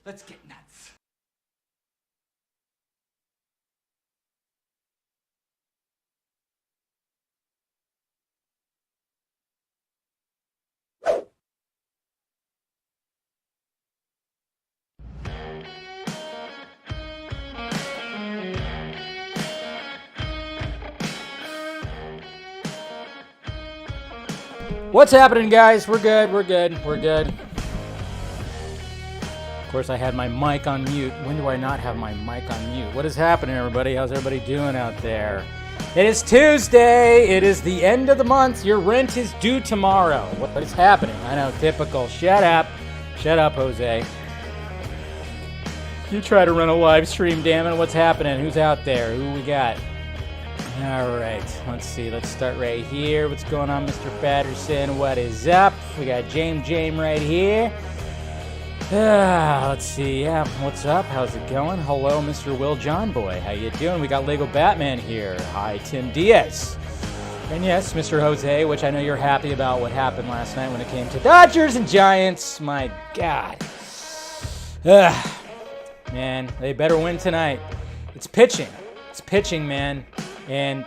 Let's get nuts. What's happening, guys? We're good. Of course, I had my mic on mute. When do I not have my mic on mute? What is happening, everybody? How's everybody doing out there? It is Tuesday. It is the end of the month. Your rent is due tomorrow. What is happening? I know, typical. Shut up, Jose. You try to run a live stream, damn it. What's happening? Who's out there? Who we got? All right, let's see. Let's start right here. What's going on, Mr. Patterson? What is up? We got James right here. Let's see. Yeah, what's up? How's it going? Hello, Mr. Will John Boy. How you doing? We got Lego Batman here. Hi, Tim Diaz. And yes, Mr. Jose, which I know you're happy about what happened last night when it came to Dodgers and Giants. My God. Man, they better win tonight. It's pitching. It's pitching, man. And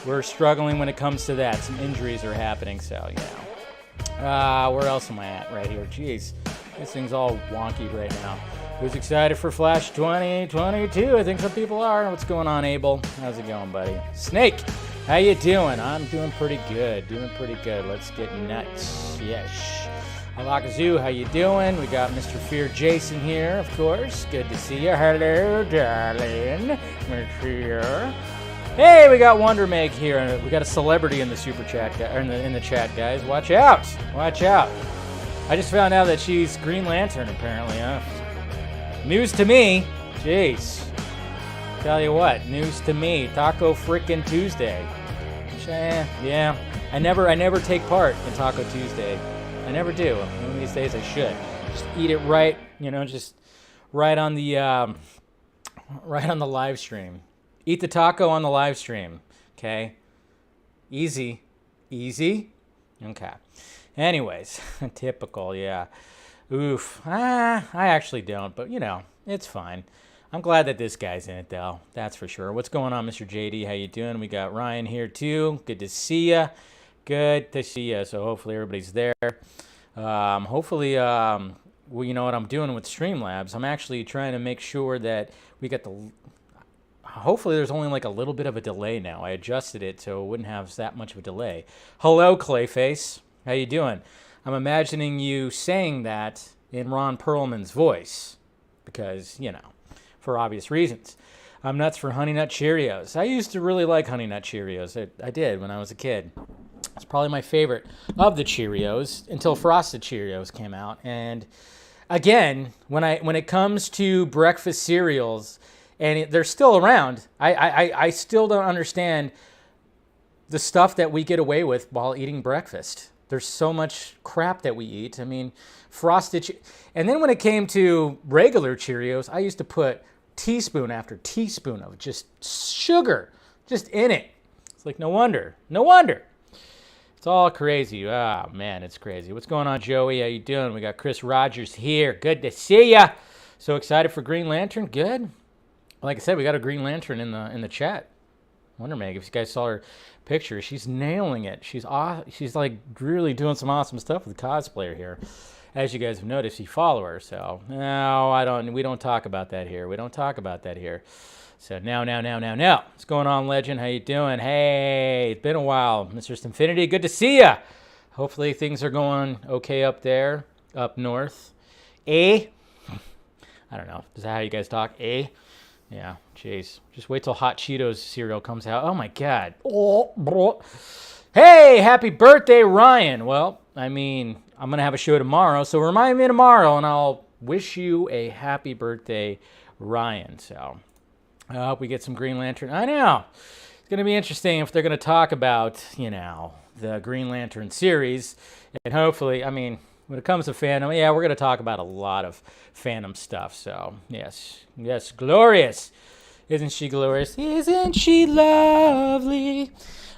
we're struggling when it comes to that. Some injuries are happening, so, you know. Where else am I at right here? Jeez, this thing's all wonky right now. Who's excited for Flash 2022? I think some people are. What's going on, Abel? How's it going, buddy? Snake, how you doing? I'm doing pretty good. Let's get nuts. Yes. Alakazoo, how you doing? We got Mr. Fear Jason here, of course. Good to see you. Hello, darling. Monsieur. Hey, we got Wonder Meg here. We got a celebrity in the super chat, or in the chat, guys. Watch out! I just found out that she's Green Lantern, apparently. Huh? News to me. Jeez. Tell you what, news to me. Taco frickin' Tuesday. Yeah. I never take part in Taco Tuesday. I never do. One of these days I should. Just eat it right, just right on the live stream. Eat the taco on the live stream, okay? Easy. Okay. Anyways, typical, yeah. Oof. I actually don't, but it's fine. I'm glad that this guy's in it, though. That's for sure. What's going on, Mr. JD? How you doing? We got Ryan here, too. Good to see ya. So hopefully everybody's there. Hopefully, well, you know what I'm doing with Streamlabs? I'm actually trying to make sure that we get hopefully there's only like a little bit of a delay now. I adjusted it so it wouldn't have that much of a delay. Hello, Clayface. How you doing? I'm imagining you saying that in Ron Perlman's voice because, for obvious reasons. I'm nuts for Honey Nut Cheerios. I used to really like Honey Nut Cheerios. I did when I was a kid. It's probably my favorite of the Cheerios until Frosted Cheerios came out. And again, when it comes to breakfast cereals, and they're still around, I still don't understand the stuff that we get away with while eating breakfast. There's so much crap that we eat. I mean, and then when it came to regular Cheerios, I used to put teaspoon after teaspoon of just sugar just in it. It's like, no wonder. It's all crazy. Ah, man, it's crazy. What's going on, Joey? How you doing? We got Chris Rogers here. Good to see ya. So excited for Green Lantern. Good. Like I said, we got a Green Lantern in the chat. Wonder Meg, if you guys saw her picture, she's nailing it. She's like really doing some awesome stuff with the cosplayer here. As you guys have noticed, you follow her. So no, we don't talk about that here. So now. What's going on, Legend? How you doing? Hey, it's been a while. Mr. Infinity, good to see ya. Hopefully things are going okay up there, up north. I don't know. Is that how you guys talk? Yeah, jeez. Just wait till Hot Cheetos cereal comes out. Oh, my God. Oh, bro. Hey, happy birthday, Ryan. Well, I'm going to have a show tomorrow, so remind me tomorrow, and I'll wish you a happy birthday, Ryan. So I hope we get some Green Lantern. I know. It's going to be interesting if they're going to talk about, the Green Lantern series. And hopefully, when it comes to fandom, yeah, we're going to talk about a lot of fandom stuff. So, yes, glorious. Isn't she glorious? Isn't she lovely?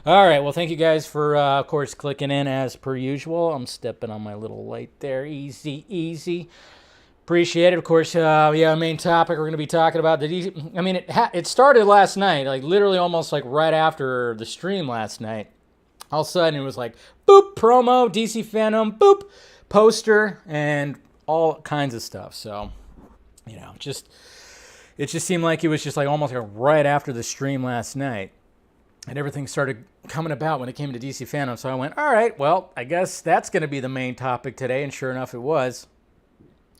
All right, well, thank you guys for, of course, clicking in as per usual. I'm stepping on my little light there. Easy. Appreciate it. Of course, main topic we're going to be talking about. It started last night, like literally almost like right after the stream last night. All of a sudden, it was like, boop, promo, DC Fandome, boop, poster, and all kinds of stuff. So, it just seemed like it was just like almost like right after the stream last night. And everything started coming about when it came to DC Fandome. So I went, all right, well, I guess that's going to be the main topic today. And sure enough, it was.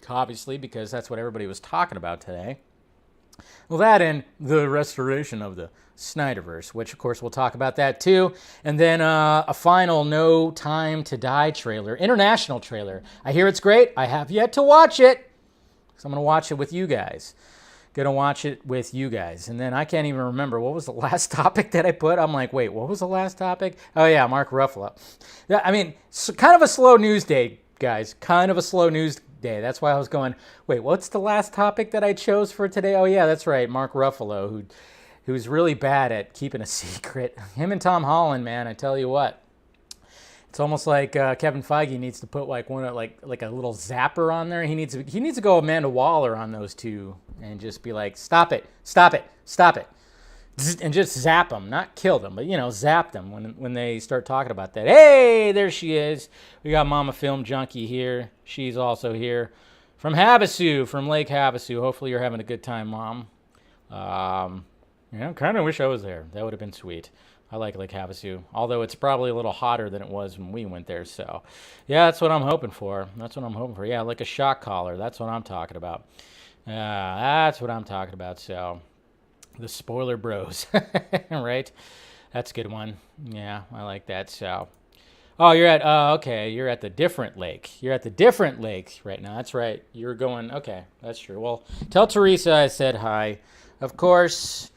Obviously, because that's what everybody was talking about today. Well, that and the restoration of the SnyderVerse, which, of course, we'll talk about that too. And then a final No Time to Die trailer, international trailer. I hear it's great. I have yet to watch it, so I'm going to watch it with you guys. And then I can't even remember. What was the last topic that I put? I'm like, wait, what was the last topic? Oh, yeah, Mark Ruffalo. Kind of a slow news day, guys. Kind of a slow news day. That's why I was going, wait, what's the last topic that I chose for today? Oh, yeah, that's right. Mark Ruffalo, who's really bad at keeping a secret. Him and Tom Holland, man, I tell you what. It's almost like Kevin Feige needs to put like a little zapper on there. He needs to go Amanda Waller on those two and just be like, stop it, and just zap them, not kill them, but zap them when they start talking about that. Hey, there she is. We got Mama Film Junkee here. She's also here from Havasu, from Lake Havasu. Hopefully you're having a good time, Mom. Kind of wish I was there. That would have been sweet. I like Lake Havasu, although it's probably a little hotter than it was when we went there. So, yeah, that's what I'm hoping for. Yeah, like a shock collar. That's what I'm talking about. So, the spoiler bros, right? That's a good one. Yeah, I like that. So, you're at the different lake. You're at the different lake right now. That's right. You're going, okay, that's true. Well, tell Teresa I said hi, of course.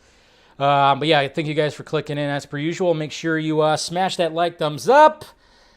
But yeah, thank you guys for clicking in as per usual. Make sure you smash that like, thumbs up.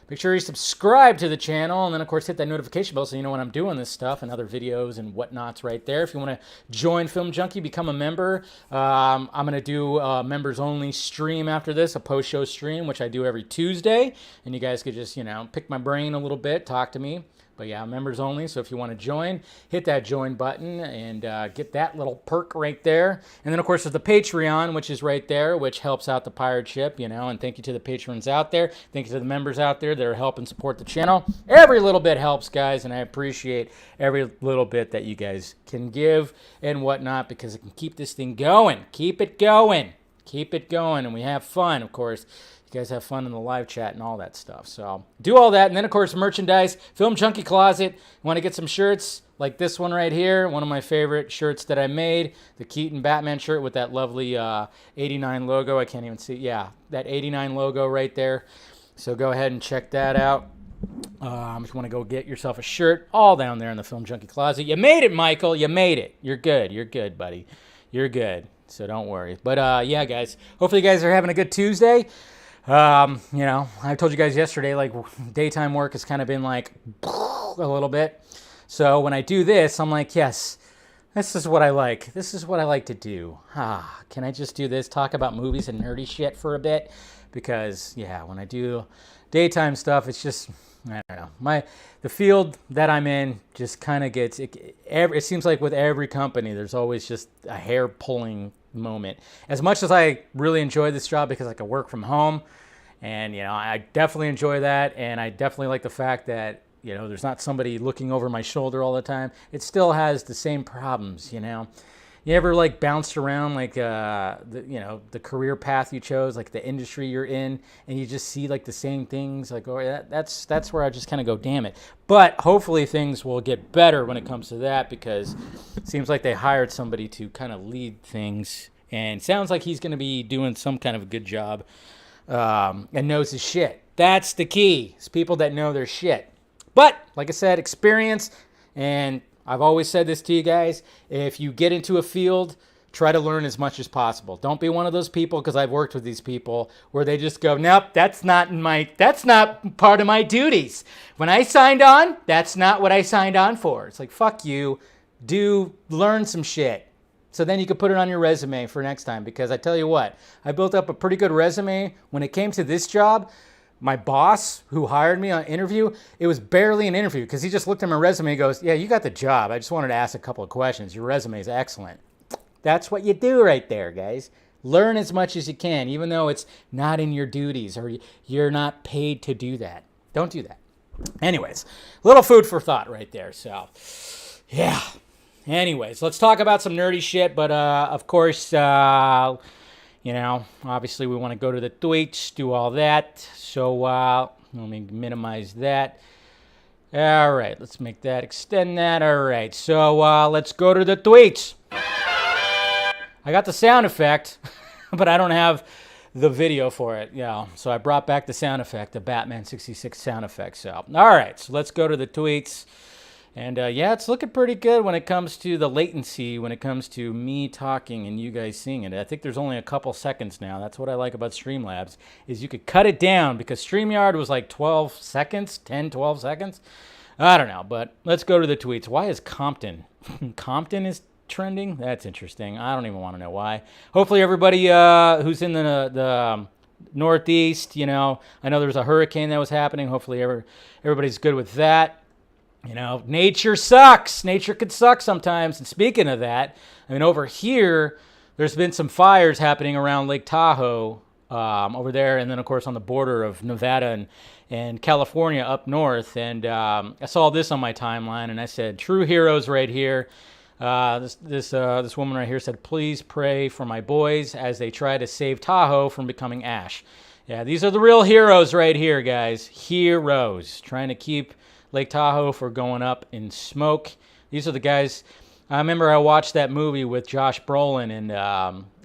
Make sure you subscribe to the channel, and then, of course, hit that notification bell so you know when I'm doing this stuff and other videos and whatnots right there. If you want to join Film Junkee, become a member. I'm going to do a members-only stream after this, a post-show stream, which I do every Tuesday. And you guys could just, pick my brain a little bit, talk to me. But yeah, members only. So if you want to join, hit that join button and get that little perk right there. And then, of course, there's the Patreon, which is right there, which helps out the pirate ship, And thank you to the patrons out there. Thank you to the members out there that are helping support the channel. Every little bit helps, guys, and I appreciate every little bit that you guys can give and whatnot because it can keep this thing going. Keep it going. And we have fun, of course. You guys have fun in the live chat and all that stuff. So do all that. And then, of course, merchandise. Film Junkee Closet. You want to get some shirts like this one right here. One of my favorite shirts that I made. The Keaton Batman shirt with that lovely 89 logo. I can't even see. Yeah, that 89 logo right there. So go ahead and check that out. If you want to go get yourself a shirt, all down there in the Film Junkee Closet. You made it, Michael. You made it. You're good, buddy. You're good. So don't worry. But yeah, guys. Hopefully you guys are having a good Tuesday. I told you guys yesterday, like, daytime work has kind of been like a little bit. So when I do this, I'm like, yes, this is what I like. This is what I like to do. Can I just do this, talk about movies and nerdy shit for a bit? Because, yeah, when I do daytime stuff, it's just, I don't know. The field that I'm in just kind of gets, it seems like with every company, there's always just a hair-pulling moment. As much as I really enjoy this job because I can work from home, and I definitely enjoy that, and I definitely like the fact that there's not somebody looking over my shoulder all the time. It still has the same problems. You ever like bounced around like the career path you chose, like the industry you're in, and you just see like the same things, like, oh, that's where I just kind of go, damn it. But hopefully things will get better when it comes to that, because it seems like they hired somebody to kind of lead things, and sounds like he's going to be doing some kind of a good job, and knows his shit. That's the key. It's people that know their shit. But like I said, experience, and I've always said this to you guys, if you get into a field, try to learn as much as possible. Don't be one of those people, because I've worked with these people, where they just go, nope, that's not part of my duties. When I signed on, that's not what I signed on for. It's like, fuck you, learn some shit. So then you can put it on your resume for next time, because I tell you what, I built up a pretty good resume when it came to this job, my boss who hired me on interview, it was barely an interview because he just looked at my resume and goes, yeah, you got the job. I just wanted to ask a couple of questions. Your resume is excellent. That's what you do right there, guys. Learn as much as you can, even though it's not in your duties or you're not paid to do that. Don't do that. Anyways, little food for thought right there. So, yeah. Anyways, let's talk about some nerdy shit. But, of course, you know, obviously we want to go to the tweets, do all that. So, let me minimize that. All right, let's make that, extend that. All right, so let's go to the tweets. I got the sound effect, but I don't have the video for it. Yeah, so I brought back the sound effect, the Batman 66 sound effect. So, all right, so let's go to the tweets. And yeah, it's looking pretty good when it comes to the latency, when it comes to me talking and you guys seeing it. I think there's only a couple seconds now. That's what I like about Streamlabs, is you could cut it down, because StreamYard was like 12 seconds, 10, 12 seconds. I don't know, but let's go to the tweets. Why is Compton? Compton is trending? That's interesting. I don't even want to know why. Hopefully everybody who's in the Northeast, you know, I know there was a hurricane that was happening. Hopefully everybody's good with that. You know, nature sucks. Nature could suck sometimes. And speaking of that, I mean, over here, there's been some fires happening around Lake Tahoe over there. And then, of course, on the border of Nevada and California up north. And I saw this on my timeline, and I said, true heroes right here. This woman right here said, please pray for my boys as they try to save Tahoe from becoming ash. Yeah, these are the real heroes right here, guys. Heroes. Trying to keep Lake Tahoe for going up in smoke. These are the guys. I remember I watched that movie with Josh Brolin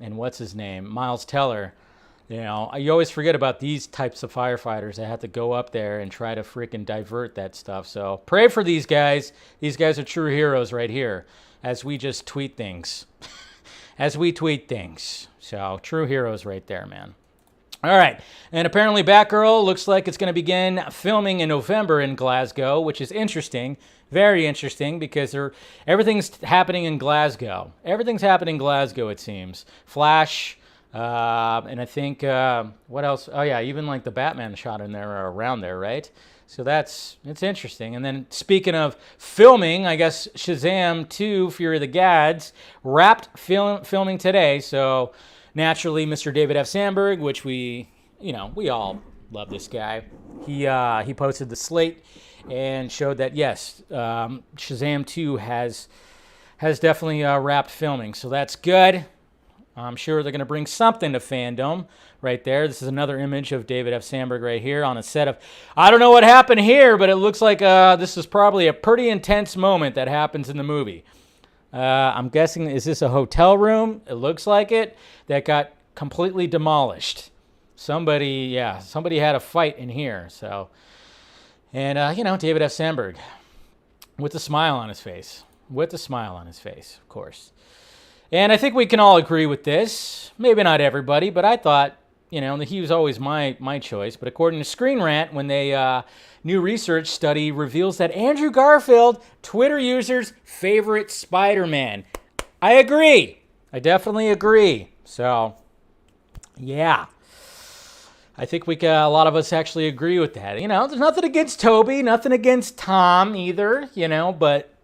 and what's his name, Miles Teller. You know, you always forget about these types of firefighters that have to go up there and try to freaking divert that stuff. So pray for these guys. These guys are true heroes right here, as we just tweet things. As we tweet things. So true heroes right there, man. All right, and apparently Batgirl looks like it's going to begin filming in November in Glasgow, which is interesting, very interesting, because everything's happening in Glasgow. Everything's happening in Glasgow, it seems. Flash, and I think, what else? Oh, yeah, even like the Batman shot in there or around there, right? So it's interesting. And then speaking of filming, I guess Shazam 2, Fury of the Gods, wrapped filming today, so naturally, Mr. David F. Sandberg, which we all love this guy. He posted the slate and showed that, yes, Shazam 2 has definitely wrapped filming. So that's good. I'm sure they're going to bring something to Fandome right there. This is another image of David F. Sandberg right here on a set of, I don't know what happened here, but it looks like this is probably a pretty intense moment that happens in the movie. I'm guessing, is this a hotel room? It looks like it. That got completely demolished. Somebody had a fight in here. So, and David F. Sandberg with a smile on his face. With a smile on his face, of course. And I think we can all agree with this. Maybe not everybody, but I thought, he was always my choice. But according to Screen Rant, when new research study reveals that Andrew Garfield, Twitter users' favorite Spider-Man. I agree. I definitely agree. So, yeah. I think a lot of us actually agree with that. There's nothing against Toby, nothing against Tom either, but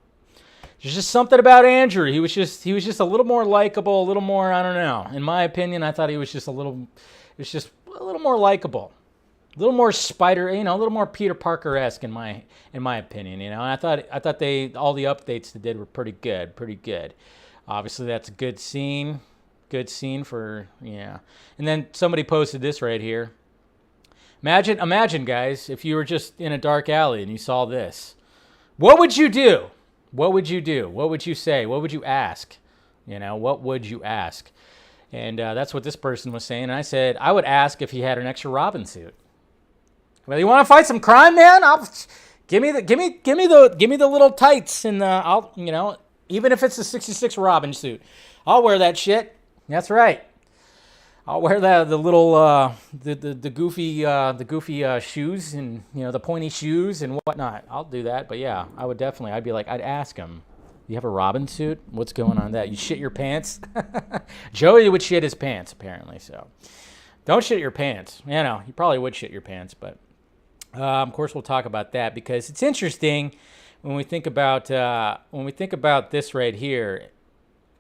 there's just something about Andrew. He was just a little more likable, a little more, I don't know. In my opinion, I thought he was just a little more likable. A little more Spider, a little more Peter Parker-esque in my opinion, And I thought all the updates they did were pretty good. Obviously, that's a good scene for, yeah. And then somebody posted this right here. Imagine, guys, if you were just in a dark alley and you saw this. What would you do? What would you do? What would you say? What would you ask? What would you ask? And that's what this person was saying. And I said, I would ask if he had an extra Robin suit. Well, you want to fight some crime, man? Give me the little tights, and even if it's a '66 Robin suit, I'll wear that shit. That's right. I'll wear the little the goofy shoes and the pointy shoes and whatnot. I'll do that. But yeah, I'd ask him. You have a Robin suit? What's going on with that? You shit your pants? Joey would shit his pants apparently. So Don't shit your pants. You know, you probably would shit your pants, but of course we'll talk about that because it's interesting when we think about this right here.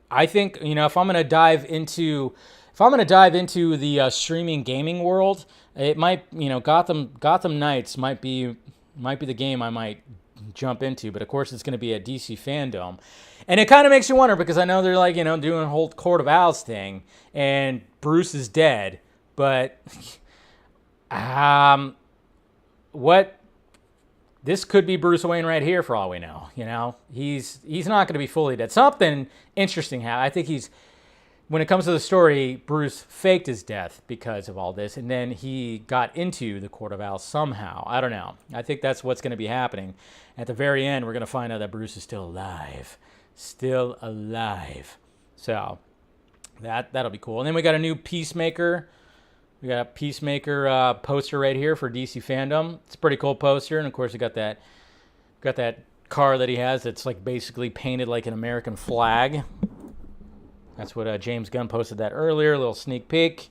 I think, you know, if I'm gonna dive into the streaming gaming world, it might, you know, Gotham Knights might be the game I might jump into, but of course it's going to be a DC Fandome, and it kind of makes you wonder because I know they're like, you know, doing a whole Court of Owls thing, and Bruce is dead, but what? This could be Bruce Wayne right here for all we know. You know, he's not going to be fully dead. Something interesting happened. I think when it comes to the story, Bruce faked his death because of all this, and then he got into the Court of Owls somehow. I don't know. I think that's what's going to be happening. At the very end, we're going to find out that Bruce is still alive. Still alive. So that'll be cool. And then we got a new Peacemaker. We got a Peacemaker poster right here for DC Fandome. It's a pretty cool poster, and of course we got that car that he has that's like basically painted like an American flag. That's what James Gunn posted that earlier. A little sneak peek.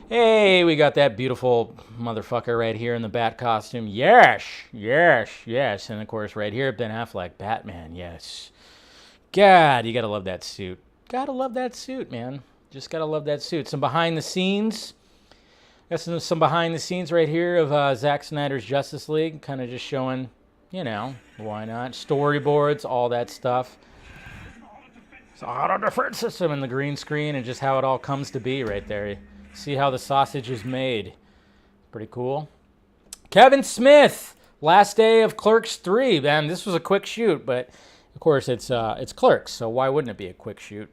Hey, we got that beautiful motherfucker right here in the Bat costume. Yes, yes, yes. And of course right here, Ben Affleck, Batman. Yes. God, you gotta love that suit. Gotta love that suit, man. Just gotta love that suit. Some behind the scenes. Got some behind the scenes right here of Zack Snyder's Justice League, kind of just showing, you know, why not? Storyboards, all that stuff. It's auto defense system in the green screen and just how it all comes to be right there. You see how the sausage is made. Pretty cool. Kevin Smith, last day of Clerks 3. Man, this was a quick shoot, but of course it's Clerks, so why wouldn't it be a quick shoot?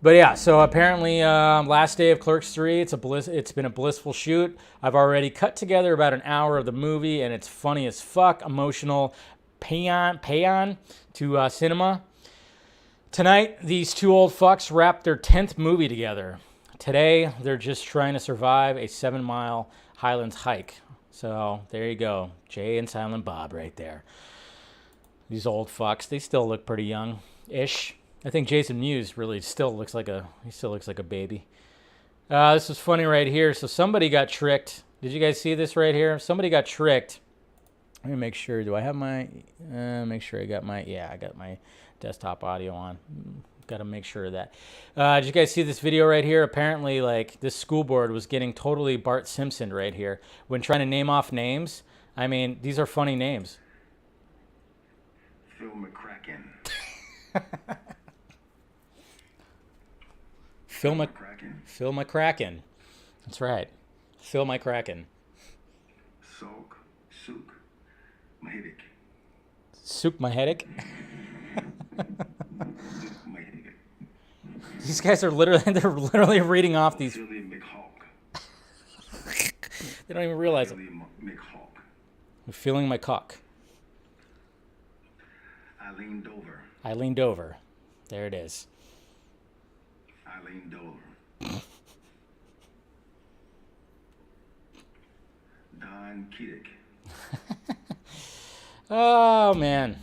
But yeah, so apparently last day of Clerks 3, it's been a blissful shoot. I've already cut together about an hour of the movie, and it's funny as fuck, emotional, payon to cinema. Tonight, these two old fucks wrapped their 10th movie together. Today, they're just trying to survive a 7-mile Highlands hike. So there you go, Jay and Silent Bob right there. These old fucks, they still look pretty young-ish. I think Jason Mewes really still looks like a baby. This is funny right here. So somebody got tricked. Did you guys see this right here? Somebody got tricked. Let me make sure. Do I have my? Make sure I got my. Yeah, I got my desktop audio on. Got to make sure of that. Did you guys see this video right here? Apparently, like this school board was getting totally Bart Simpson right here when trying to name off names. I mean, these are funny names. Phil McCracken. Phil McCracken. That's right. Phil McCracken. Sook Mahedik. Sook Mahedik? These guys are literally reading off these. They don't even realize it. I'm feeling my cock. Eileen Dover. There it is. Eileen Dover. Don Kiddick. Oh man,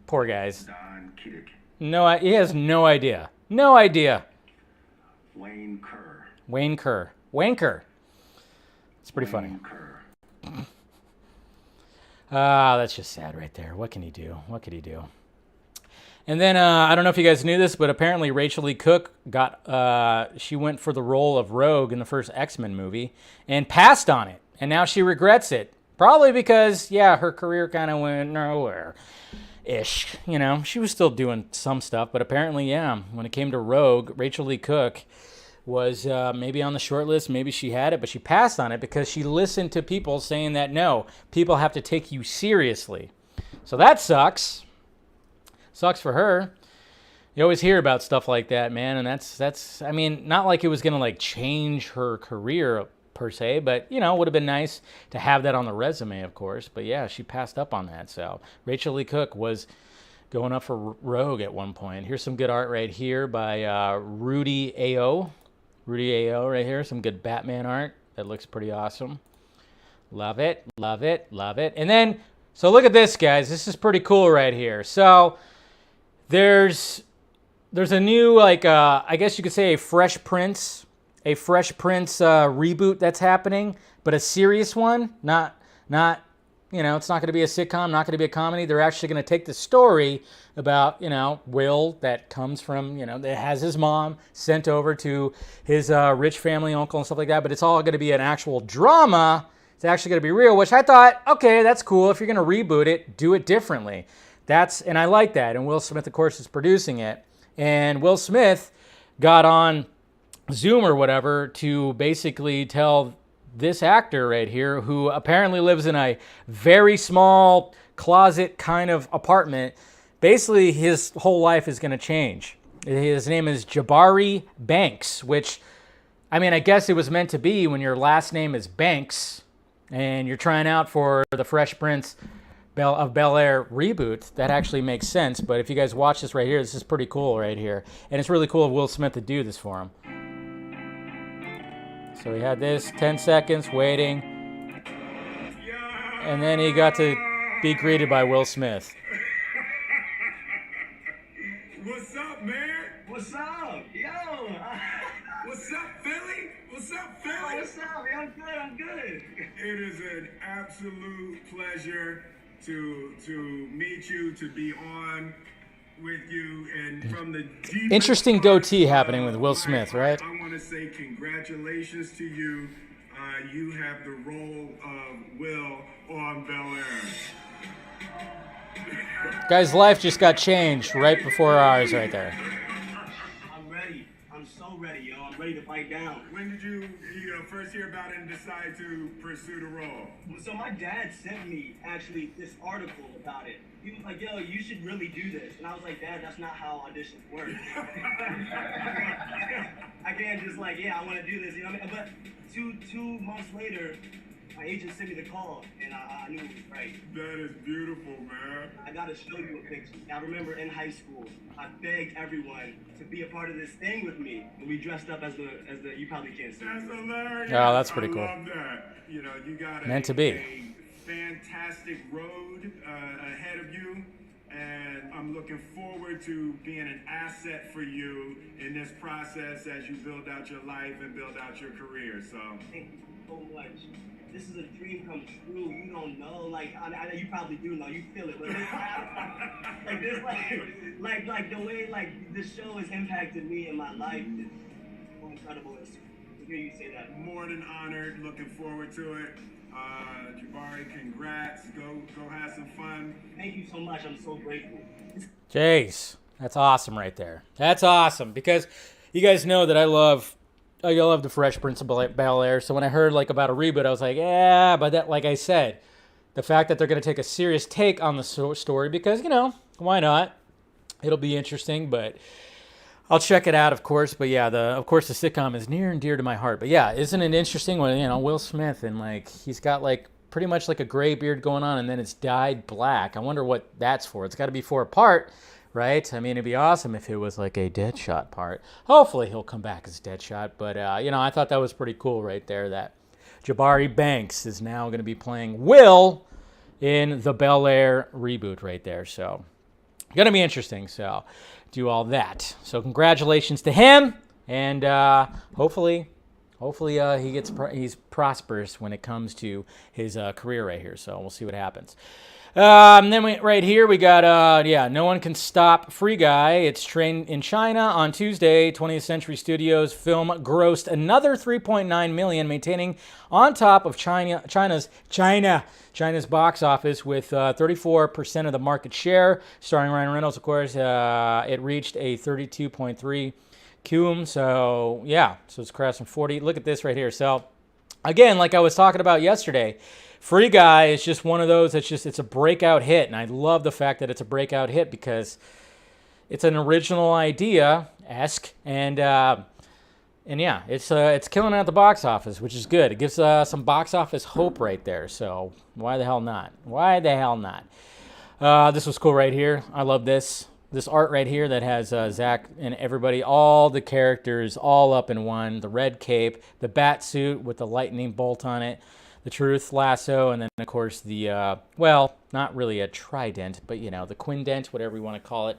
poor guys. Don Kiddick. No, he has no idea. No idea. Wayne Kerr. Wayne Kerr. It's pretty funny. Kerr. That's just sad right there. What can he do? What could he do? And then, I don't know if you guys knew this, but apparently Rachel Lee Cook she went for the role of Rogue in the first X-Men movie and passed on it. And now she regrets it. Probably because, yeah, her career kind of went nowhere-ish. You know, she was still doing some stuff, but apparently, yeah, when it came to Rogue, Rachel Lee Cook was maybe on the short list, maybe she had it, but she passed on it because she listened to people saying that, no, people have to take you seriously. So that sucks. Sucks for her. You always hear about stuff like that, man, and that's I mean, not like it was going to like change her career per se, but you know, it would have been nice to have that on the resume, of course. But yeah, she passed up on that. So Rachel Lee Cook was going up for Rogue at one point. Here's some good art right here by Rudy A.O. Rudy A.O. right here. Some good Batman art. That looks pretty awesome. Love it, love it, love it. And then, so look at this, guys. This is pretty cool right here. So there's a new, like, I guess you could say a Fresh Prince a Fresh Prince reboot that's happening, but a serious one, not it's not going to be a sitcom, not going to be a comedy. They're actually going to take the story about, Will that comes from, that has his mom sent over to his rich family uncle and stuff like that. But it's all going to be an actual drama. It's actually going to be real, which I thought, okay, that's cool. If you're going to reboot it, do it differently. And I like that. And Will Smith, of course, is producing it. And Will Smith got on Zoom or whatever to basically tell this actor right here, who apparently lives in a very small closet kind of apartment, basically his whole life is going to change. His name is Jabari Banks, which, I guess it was meant to be when your last name is Banks and you're trying out for the Fresh Prince of Bel-Air reboot. That actually makes sense. But if you guys watch this right here, this is pretty cool right here. And it's really cool of Will Smith to do this for him. So he had this, 10 seconds, waiting. And then he got to be greeted by Will Smith. What's up, man? What's up? Yo! What's up, Philly? What's up, Philly? What's up? Yo, I'm good. It is an absolute pleasure to meet you, to be on with you, and from the deepest Interesting part goatee of happening with Will Smith, right? I want to say congratulations to you. You have the role of Will on Bel-Air. Guy's life just got changed right before our eyes right there. I'm ready. I'm so ready, yo. I'm ready to fight down. When did you first hear about it and decide to pursue the role? So my dad sent me actually this article about it. He was like, yo, you should really do this. And I was like, Dad, that's not how auditions work. I can't just I want to do this, you know what I mean? But two months later, my agent sent me the call, and I knew it was right. That is beautiful, man. I gotta show you a picture. I remember in high school, I begged everyone to be a part of this thing with me. And we dressed up as the you probably can't see. That's hilarious. Oh, that's pretty cool. I love that. You got Meant to be. a fantastic road ahead of you, and I'm looking forward to being an asset for you in this process as you build out your life and build out your career. So Thank you so much. This is a dream come true. You don't know, I know you probably do know. You feel it, but the way this show has impacted me in my life is so incredible. To hear you say that. more than honored. Looking forward to it. Jabari, congrats. Go have some fun. Thank you so much. I'm so grateful. Jeez, that's awesome right there. That's awesome because you guys know that I love the Fresh Prince of Bel-Air. So when I heard about a reboot, I was like, yeah, but that, like I said, the fact that they're going to take a serious take on the story because, why not? It'll be interesting, but I'll check it out, of course. But yeah, of course the sitcom is near and dear to my heart. But yeah, isn't it interesting when, Will Smith and he's got pretty much a gray beard going on and then it's dyed black. I wonder what that's for. It's got to be for a part, right? It'd be awesome if it was a Deadshot part. Hopefully he'll come back as Deadshot. But, I thought that was pretty cool right there that Jabari Banks is now going to be playing Will in the Bel-Air reboot right there. So, going to be interesting. So, do all that. So, congratulations to him. And hopefully he's prosperous when it comes to his career right here. So, we'll see what happens. Then right here we got No One Can Stop Free Guy. It's trained in China on Tuesday. 20th Century Studios film grossed another 3.9 million, maintaining on top of China's box office with 34% of the market share. Starring Ryan Reynolds, of course, it reached a 32.3 cum. So yeah, so it's crossing 40. Look at this right here. So again, like I was talking about yesterday, Free Guy is just one of those it's a breakout hit, and I love the fact that it's a breakout hit because it's an original idea-esque, and yeah, it's killing it at the box office, which is good. It gives some box office hope right there, so why the hell not? Why the hell not? This was cool right here. I love this art right here that has Zach and everybody, all the characters all up in one, the red cape, the bat suit with the lightning bolt on it, the truth lasso, and then, of course, the, not really a trident, but, the quindent, whatever you want to call it,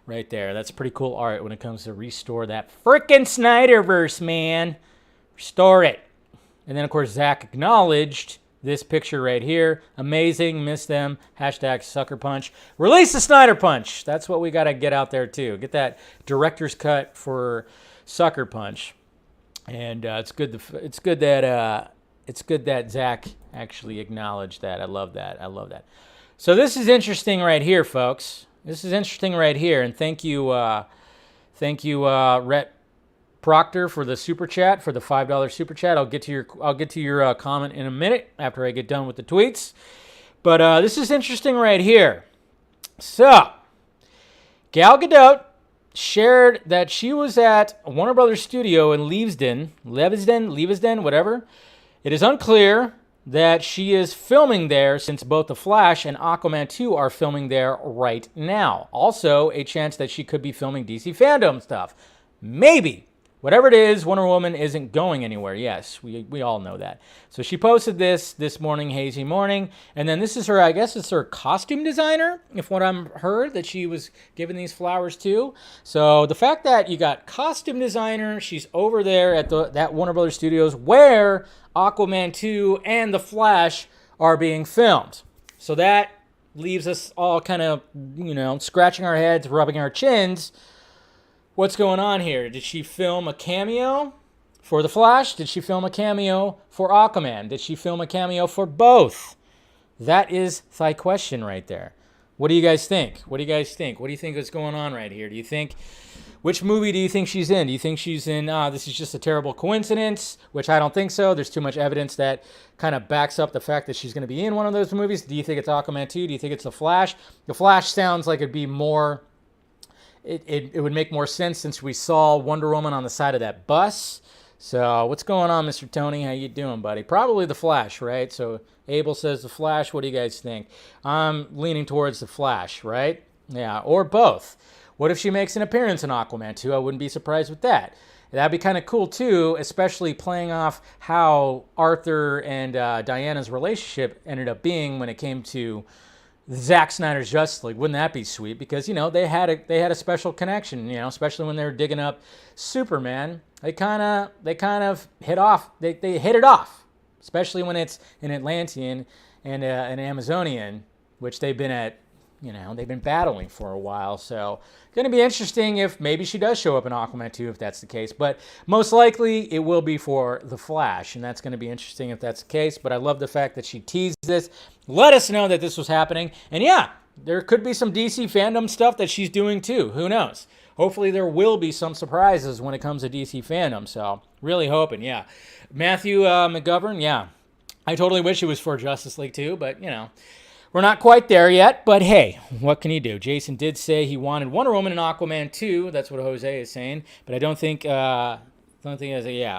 right there. That's pretty cool art when it comes to restore that frickin' SnyderVerse, man. Restore it. And then, of course, Zach acknowledged this picture right here. Amazing. Miss them. Hashtag sucker punch. Release the Snyder Punch. That's what we got to get out there, too. Get that director's cut for Sucker Punch. And it's good that Zach actually acknowledged that. I love that. I love that. So this is interesting right here, folks. This is interesting right here. And thank you, Rhett Proctor, for the super chat, for the $5 super chat. I'll get to your comment in a minute after I get done with the tweets. But this is interesting right here. So, Gal Gadot shared that she was at Warner Brothers studio in Leavesden, whatever. It is unclear that she is filming there, since both The Flash and Aquaman 2 are filming there right now. Also, a chance that she could be filming DC Fandome stuff. Maybe. Whatever it is, Wonder Woman isn't going anywhere. Yes, we all know that. So she posted this morning, hazy morning. And then this is her, I guess it's her costume designer, if what I'm heard, that she was giving these flowers to. So the fact that you got costume designer, she's over there at that Warner Brothers Studios where Aquaman 2 and The Flash are being filmed. So that leaves us all kind of, scratching our heads, rubbing our chins. What's going on here? Did she film a cameo for The Flash? Did she film a cameo for Aquaman? Did she film a cameo for both? That is the question right there. What do you guys think? What do you think is going on right here? Which movie do you think she's in? Do you think she's in, this is just a terrible coincidence? Which I don't think so. There's too much evidence that kind of backs up the fact that she's going to be in one of those movies. Do you think it's Aquaman 2? Do you think it's The Flash? The Flash sounds like it'd be more... It would make more sense since we saw Wonder Woman on the side of that bus. So what's going on, Mr. Tony? How you doing, buddy? Probably The Flash, right? So Abel says The Flash. What do you guys think? I'm leaning towards The Flash, right? Yeah, or both. What if she makes an appearance in Aquaman 2? I wouldn't be surprised with that. That'd be kind of cool, too, especially playing off how Arthur and Diana's relationship ended up being when it came to Zack Snyder's Justice League. Wouldn't that be sweet? Because, they had a special connection, especially when they were digging up Superman. They kind of hit off. They hit it off, especially when it's an Atlantean and an Amazonian, which they've been battling for a while. So going to be interesting if maybe she does show up in Aquaman 2 if that's the case. But most likely it will be for The Flash, and that's going to be interesting if that's the case. But I love the fact that she teased this. Let us know that this was happening. And yeah, there could be some DC Fandome stuff that she's doing too. Who knows? Hopefully there will be some surprises when it comes to DC Fandome. So really hoping, yeah. Matthew McGovern, yeah. I totally wish it was for Justice League too, but we're not quite there yet. But hey, what can you do? Jason did say he wanted Wonder Woman and Aquaman 2. That's what Jose is saying. But I don't think yeah.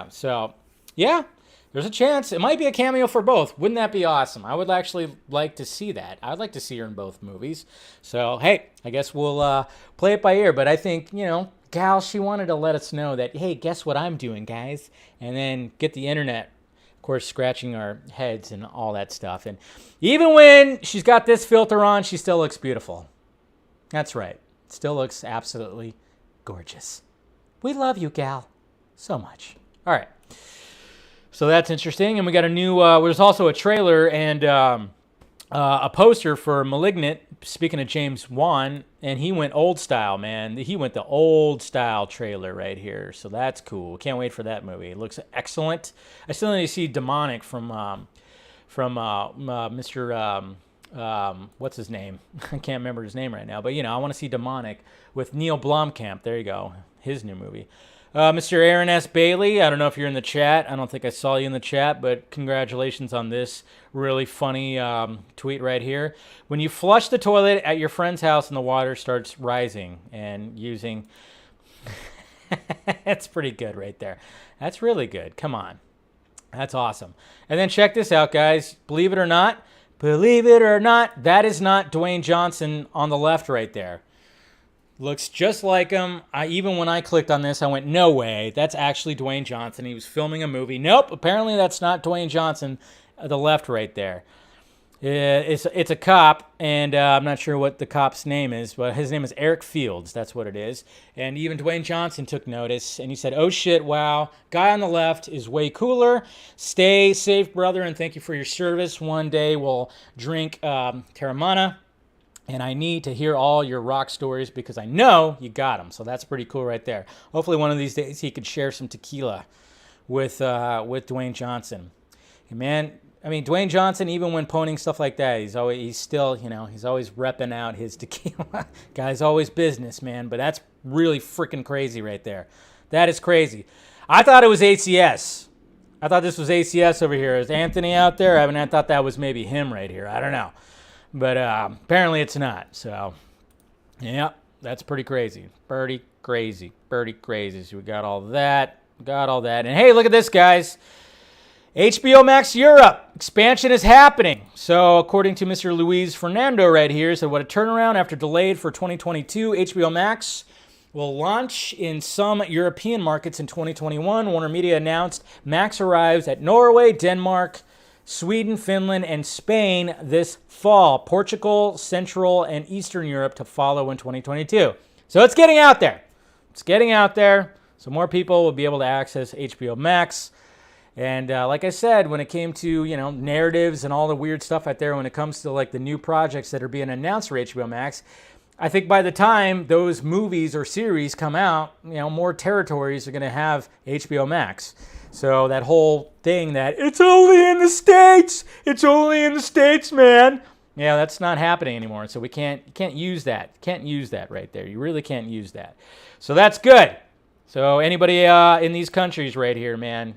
So yeah. There's a chance. It might be a cameo for both. Wouldn't that be awesome? I would actually like to see that. I'd like to see her in both movies. So, hey, I guess we'll play it by ear. But I think, Gal, she wanted to let us know that, hey, guess what I'm doing, guys? And then get the internet, of course, scratching our heads and all that stuff. And even when she's got this filter on, she still looks beautiful. That's right. Still looks absolutely gorgeous. We love you, Gal, so much. All right. So that's interesting. And we got a new, there's also a trailer and a poster for Malignant, speaking of James Wan, and he went old style, man. He went the old style trailer right here. So that's cool. Can't wait for that movie. It looks excellent. I still need to see Demonic from Mr. What's his name? I can't remember his name right now. But, I want to see Demonic with Neil Blomkamp. There you go. His new movie. Mr. Aaron S. Bailey, I don't know if you're in the chat. I don't think I saw you in the chat, but congratulations on this really funny tweet right here. When you flush the toilet at your friend's house and the water starts rising and using... That's pretty good right there. That's really good. Come on. That's awesome. And then check this out, guys. Believe it or not, that is not Dwayne Johnson on the left right there. Looks just like him. Even when I clicked on this, I went, no way. That's actually Dwayne Johnson. He was filming a movie. Nope, apparently that's not Dwayne Johnson, the left right there. It's a cop, and I'm not sure what the cop's name is, but his name is Eric Fields. That's what it is. And even Dwayne Johnson took notice, and he said, "Oh shit, wow, guy on the left is way cooler. Stay safe, brother, and thank you for your service. One day we'll drink Terramana, and I need to hear all your rock stories because I know you got them." So that's pretty cool right there. Hopefully one of these days he could share some tequila with Dwayne Johnson. And man, I mean, Dwayne Johnson, even when ponying stuff like that, he's always repping out his tequila. Guy's always business, man. But that's really freaking crazy right there. That is crazy. I thought it was ACS. I thought this was ACS over here. Is Anthony out there? I thought that was maybe him right here. I don't know. But apparently it's not. So, yeah, that's pretty crazy. Pretty crazy. So we got all that. And hey, look at this, guys. HBO Max Europe expansion is happening. So according to Mr. Luis Fernando right here, said what a turnaround after delayed for 2022. HBO Max will launch in some European markets in 2021. Warner Media announced Max arrives at Norway, Denmark, Sweden, Finland, and Spain this fall. Portugal, Central, and Eastern Europe to follow in 2022. So it's getting out there. So more people will be able to access HBO Max. And like I said, when it came to, narratives and all the weird stuff out there, when it comes to like the new projects that are being announced for HBO Max, I think by the time those movies or series come out, more territories are going to have HBO Max. So that whole thing that it's only in the States, man. Yeah, that's not happening anymore. So you can't use that. Can't use that right there. You really can't use that. So that's good. So anybody in these countries right here, man,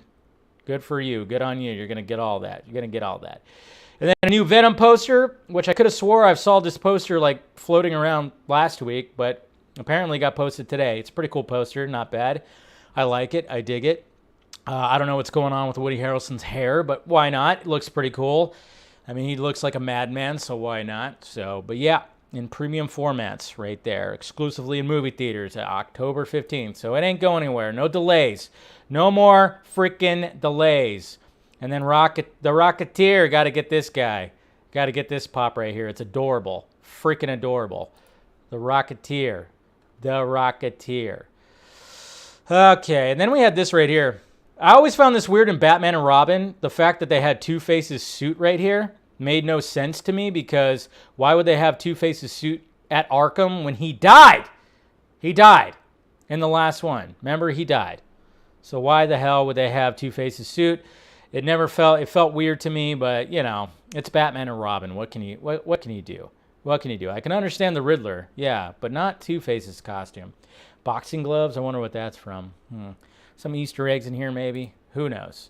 good for you. Good on you. You're going to get all that. And then a new Venom poster, which I could have swore I saw this poster like floating around last week, but apparently got posted today. It's a pretty cool poster. Not bad. I like it. I dig it. I don't know what's going on with Woody Harrelson's hair, but why not? It looks pretty cool. I mean, he looks like a madman, so why not? So, but yeah, in premium formats right there, exclusively in movie theaters at October 15th. So it ain't going anywhere. No delays. No more freaking delays. And then the Rocketeer, got to get this guy. Got to get this pop right here. It's adorable. Freaking adorable. The Rocketeer. Okay, and then we had this right here. I always found this weird in Batman and Robin. The fact that they had Two-Face's suit right here made no sense to me because why would they have Two-Face's suit at Arkham when he died? He died in the last one. Remember, he died. So why the hell would they have Two-Face's suit? It felt weird to me, but it's Batman and Robin. What can you do? I can understand the Riddler, yeah, but not Two-Face's costume. Boxing gloves, I wonder what that's from. Some Easter eggs in here maybe. Who knows?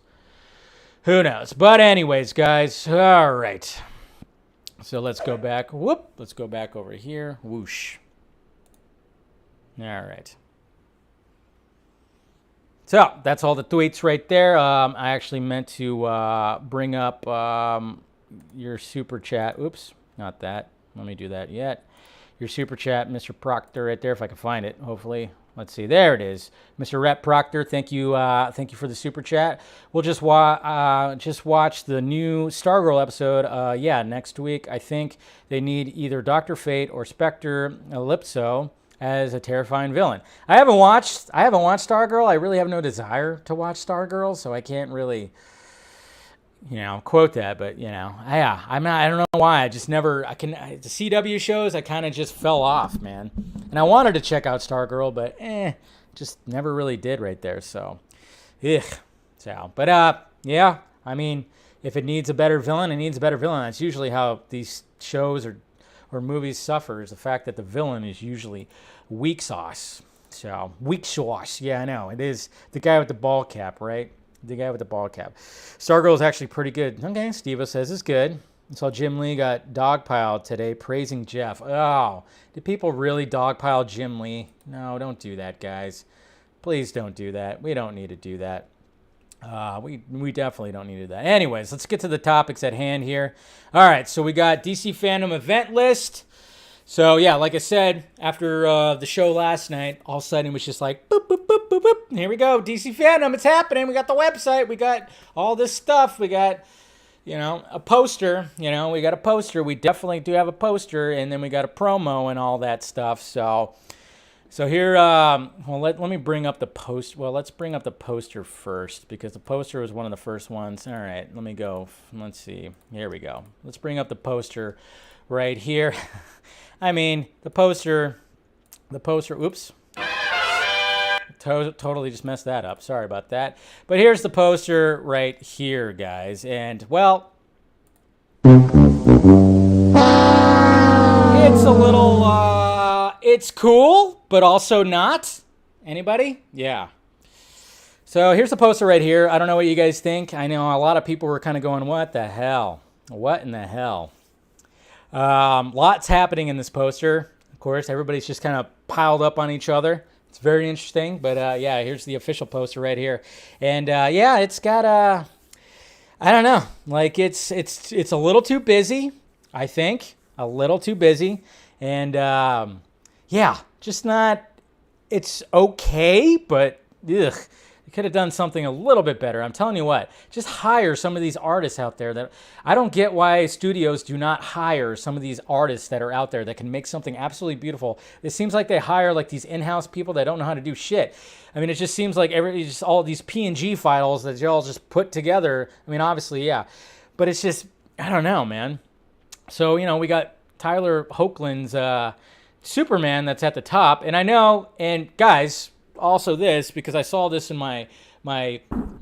But anyways, guys, all right. So let's go back. Let's go back over here. Whoosh. All right. So that's all the tweets right there. I actually meant to bring up your super chat. Oops, not that. Let me do that yet. Your super chat, Mr. Proctor, right there, if I can find it. Hopefully, let's see. There it is, Mr. Rep Proctor. Thank you for the super chat. We'll just watch the new Stargirl episode. Next week. I think they need either Dr. Fate or Spectre Ellipso as a terrifying villain. I haven't watched Stargirl. I really have no desire to watch Stargirl, so I can't really, quote that. But I don't know why. The CW shows, I kind of just fell off, man. And I wanted to check out Stargirl, but just never really did right there. So, but I mean, if it needs a better villain, it needs a better villain. That's usually how these shows or movies suffer, is the fact that the villain is usually weak sauce. So, weak sauce. Yeah, I know. It is the guy with the ball cap, right? The guy with the ball cap. Stargirl is actually pretty good. Okay, Steve says it's good. I saw Jim Lee got dogpiled today praising Jeff. Oh, did people really dogpile Jim Lee? No, don't do that, guys. Please don't do that. We don't need to do that. We definitely don't need to do that. Anyways, let's get to the topics at hand here. All right, so we got DC Fandom event list. So, yeah, like I said, after the show last night, all of a sudden it was just like, boop, boop, boop, boop, boop. Here we go, DC Fandom, it's happening. We got the website. We got all this stuff. We got you know, a poster. You know, we got a poster. We definitely do have a poster, and then we got a promo and all that stuff. So here, well, let me bring up the post. Well, let's bring up the poster first because the poster was one of the first ones. All right, let me go. Let's see. Here we go. Let's bring up the poster right here. I mean, the poster. Oops. Totally just messed that up. Sorry about that. But here's the poster right here, guys. And, well, it's a little, it's cool, but also not. Anybody? Yeah. So here's the poster right here. I don't know what you guys think. I know a lot of people were kind of going, what the hell? What in the hell? Lots happening in this poster. Of course, everybody's just kind of piled up on each other. It's very interesting, but yeah, here's the official poster right here. And yeah, it's got I don't know, like it's a little too busy, I think. A little too busy. And yeah, just not, it's okay, but ugh. You could have done something a little bit better. I'm telling you what, just hire some of these artists out there that I don't get why studios do not hire some of these artists that are out there that can make something absolutely beautiful. It seems like they hire like these in-house people that don't know how to do shit. I mean, it just seems like just all these PNG files that y'all just put together. I mean, obviously, yeah, but it's just, I don't know, man. So, you know, we got Tyler Hoechlin's Superman that's at the top, and I know, and guys, also this, because I saw this in my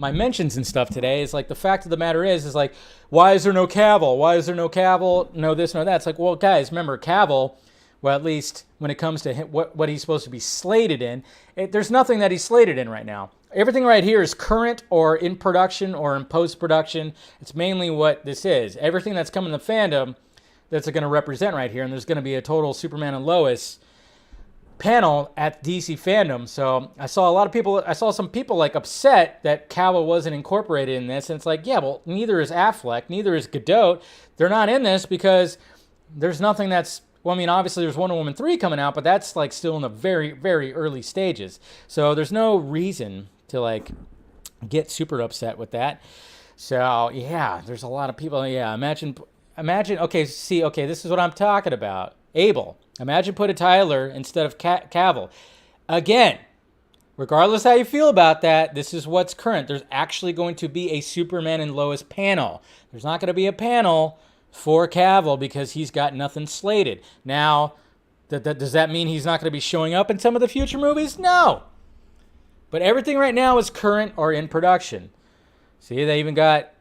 mentions and stuff today, is like the fact of the matter is like, why is there no Cavill? Why is there no Cavill? No this, no that. It's like, well, guys, remember Cavill, well, at least when it comes to what he's supposed to be slated in, there's nothing that he's slated in right now. Everything right here is current or in production or in post-production. It's mainly what this is. Everything that's coming to Fandom that's going to represent right here, and there's going to be a total Superman and Lois panel at DC Fandom. So I saw some people like upset that Cavill wasn't incorporated in this, and it's like, yeah, well, neither is Affleck, neither is Godot. They're not in this because there's nothing that's, well, I mean, obviously there's Wonder Woman 3 coming out, but that's like still in the very, very early stages. So there's no reason to like get super upset with that. So yeah, there's a lot of people. Yeah, imagine, okay, this is what I'm talking about. Abel. Imagine put a Tyler instead of Cavill. Again, regardless how you feel about that, this is what's current. There's actually going to be a Superman and Lois panel. There's not going to be a panel for Cavill because he's got nothing slated. Now, does that mean he's not going to be showing up in some of the future movies? No. But everything right now is current or in production. See, they even got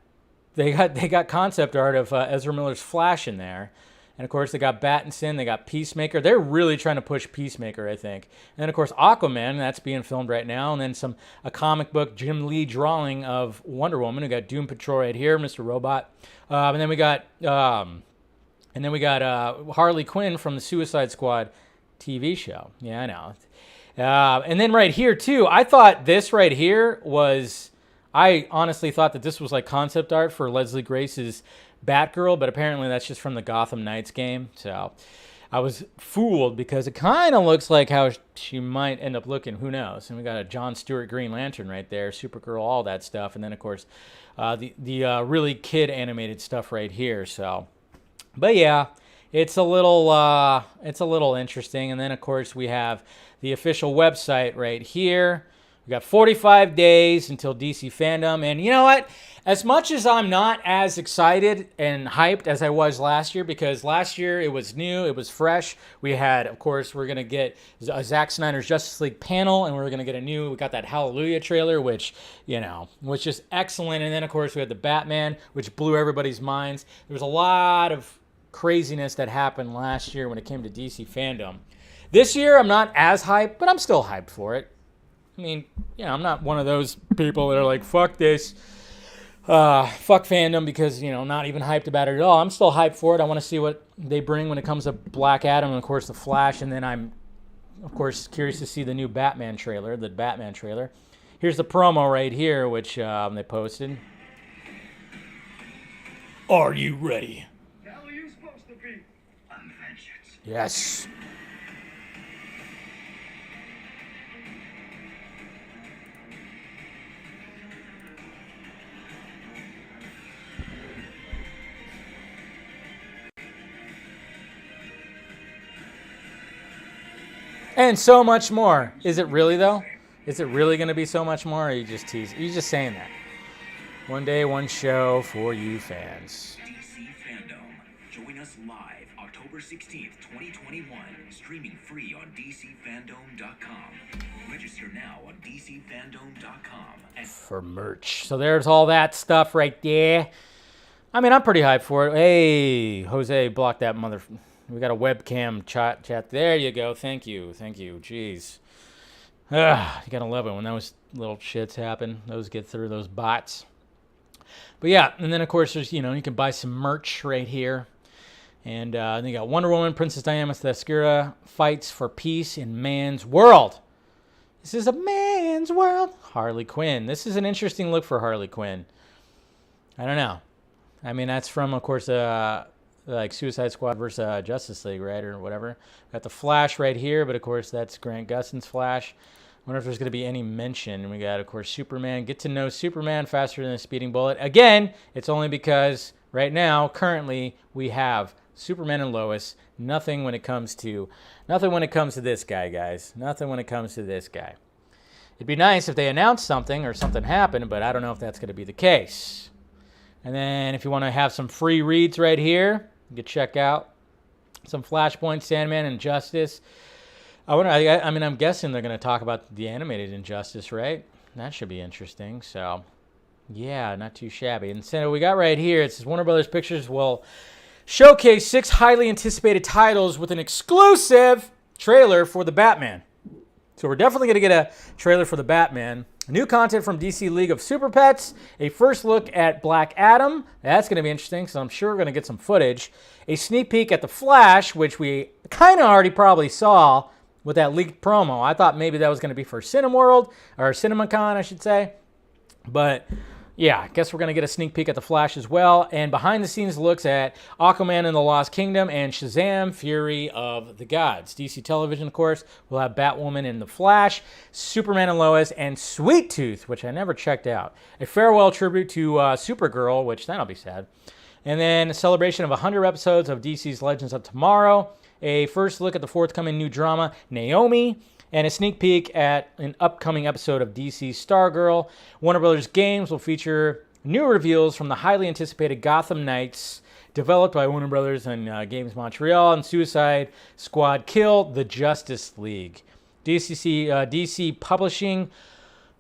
concept art of Ezra Miller's Flash in there. And, of course, they got Pattinson, they got Peacemaker. They're really trying to push Peacemaker, I think. And then, of course, Aquaman, that's being filmed right now. And then a comic book Jim Lee drawing of Wonder Woman. We got Doom Patrol right here, Mr. Robot. And then we got Harley Quinn from the Suicide Squad TV show. Yeah, I know. And then right here, too, I thought this right here was, I honestly thought that this was like concept art for Leslie Grace's Batgirl, but apparently that's just from the Gotham Knights game. So I was fooled because it kind of looks like how she might end up looking. Who knows? And we got a John Stewart Green Lantern right there, Supergirl, all that stuff. And then, of course, the really kid animated stuff right here. So, but yeah, it's a little interesting. And then, of course, we have the official website right here. We got 45 days until DC Fandom. And you know what? As much as I'm not as excited and hyped as I was last year, because last year it was new, it was fresh. We had, of course, we're going to get a Zack Snyder's Justice League panel, and we're going to get we got that Hallelujah trailer, which, you know, was just excellent. And then, of course, we had the Batman, which blew everybody's minds. There was a lot of craziness that happened last year when it came to DC Fandom. This year, I'm not as hyped, but I'm still hyped for it. I mean, yeah, I'm not one of those people that are like, fuck this, fuck fandom, because, you know, not even hyped about it at all. I'm still hyped for it. I want to see what they bring when it comes to Black Adam and, of course, the Flash. And then I'm, of course, curious to see the new Batman trailer, Here's the promo right here, which they posted. Are you ready? How are you supposed to be? I'm vengeance. Yes. And so much more. Is it really, though? Is it really going to be so much more, or are you just teasing? Are you just saying that? One day, one show for you fans. DC Fandome. Join us live October 16th, 2021. Streaming free on DCFandome.com. Register now on DCFandome.com. For merch. So there's all that stuff right there. I mean, I'm pretty hyped for it. Hey, Jose, block that mother... We got a webcam chat. There you go. Thank you. Jeez. You gotta love it when those little shits happen. Those get through those bots. But yeah, and then of course there's, you can buy some merch right here. And then you got Wonder Woman, Princess Diana Themyscira fights for peace in man's world. This is a man's world. Harley Quinn. This is an interesting look for Harley Quinn. I don't know. I mean, that's from, of course, like Suicide Squad versus Justice League, right, or whatever. Got the Flash right here, but of course that's Grant Gustin's Flash. Wonder if there's going to be any mention. We got, of course, Superman. Get to know Superman faster than a speeding bullet. Again, it's only because right now, currently, we have Superman and Lois. Nothing when it comes to this guy, guys. Nothing when it comes to this guy. It'd be nice if they announced something or something happened, but I don't know if that's going to be the case. And then if you want to have some free reads right here, you can check out some Flashpoint, Sandman, Injustice. I'm guessing they're going to talk about the animated Injustice, right? That should be interesting. So, yeah, not too shabby. And so what we got right here, it says Warner Brothers Pictures will showcase 6 highly anticipated titles with an exclusive trailer for the Batman. So we're definitely going to get a trailer for the Batman. New content from DC League of Super Pets. A first look at Black Adam. That's going to be interesting, so I'm sure we're going to get some footage. A sneak peek at The Flash, which we kind of already probably saw with that leaked promo. I thought maybe that was going to be for Cineworld, or CinemaCon, I should say. But yeah, I guess we're going to get a sneak peek at The Flash as well. And behind-the-scenes looks at Aquaman and the Lost Kingdom and Shazam! Fury of the Gods. DC Television, of course, will have Batwoman and The Flash, Superman and Lois, and Sweet Tooth, which I never checked out. A farewell tribute to Supergirl, which that'll be sad. And then a celebration of 100 episodes of DC's Legends of Tomorrow. A first look at the forthcoming new drama, Naomi. And a sneak peek at an upcoming episode of DC's Stargirl. Warner Brothers Games will feature new reveals from the highly anticipated Gotham Knights, developed by Warner Brothers and Games Montreal, and Suicide Squad Kill the Justice League. DC Publishing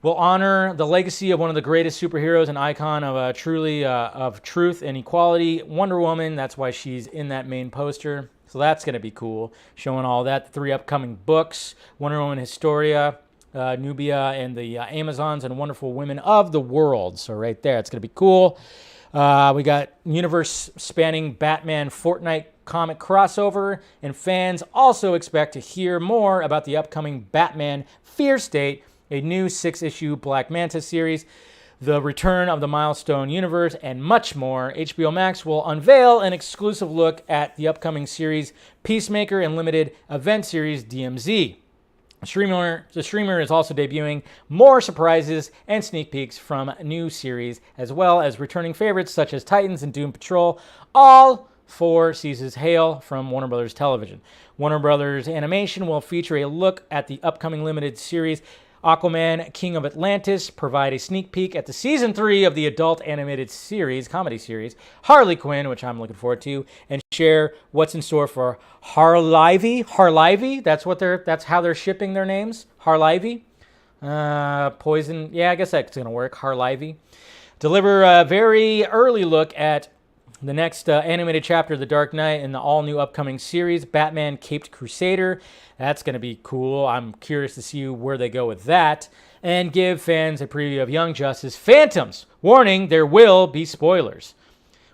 will honor the legacy of one of the greatest superheroes, an icon of of truth and equality, Wonder Woman. That's why she's in that main poster. So that's going to be cool, showing all that. The 3 upcoming books, Wonder Woman Historia, Nubia, and the Amazons and Wonderful Women of the World. So right there, it's going to be cool. We got universe-spanning Batman Fortnite comic crossover, and fans also expect to hear more about the upcoming Batman Fear State, a new 6-issue Black Manta series, the return of the Milestone universe, and much more. HBO Max will unveil an exclusive look at the upcoming series Peacemaker and limited event series DMZ. The streamer is also debuting more surprises and sneak peeks from new series, as well as returning favorites such as Titans and Doom Patrol, all 4 seasons hail from Warner Brothers Television. Warner Brothers Animation will feature a look at the upcoming limited series Aquaman, King of Atlantis, provide a sneak peek at the season 3 of the adult animated series, comedy series, Harley Quinn, which I'm looking forward to, and share what's in store for Harlivy. That's how they're shipping their names. Harlivy. Poison. Yeah, I guess that's going to work. Harlivy. Deliver a very early look at the next animated chapter of The Dark Knight in the all-new upcoming series, Batman Caped Crusader. That's going to be cool. I'm curious to see where they go with that. And give fans a preview of Young Justice Phantoms. Warning, there will be spoilers.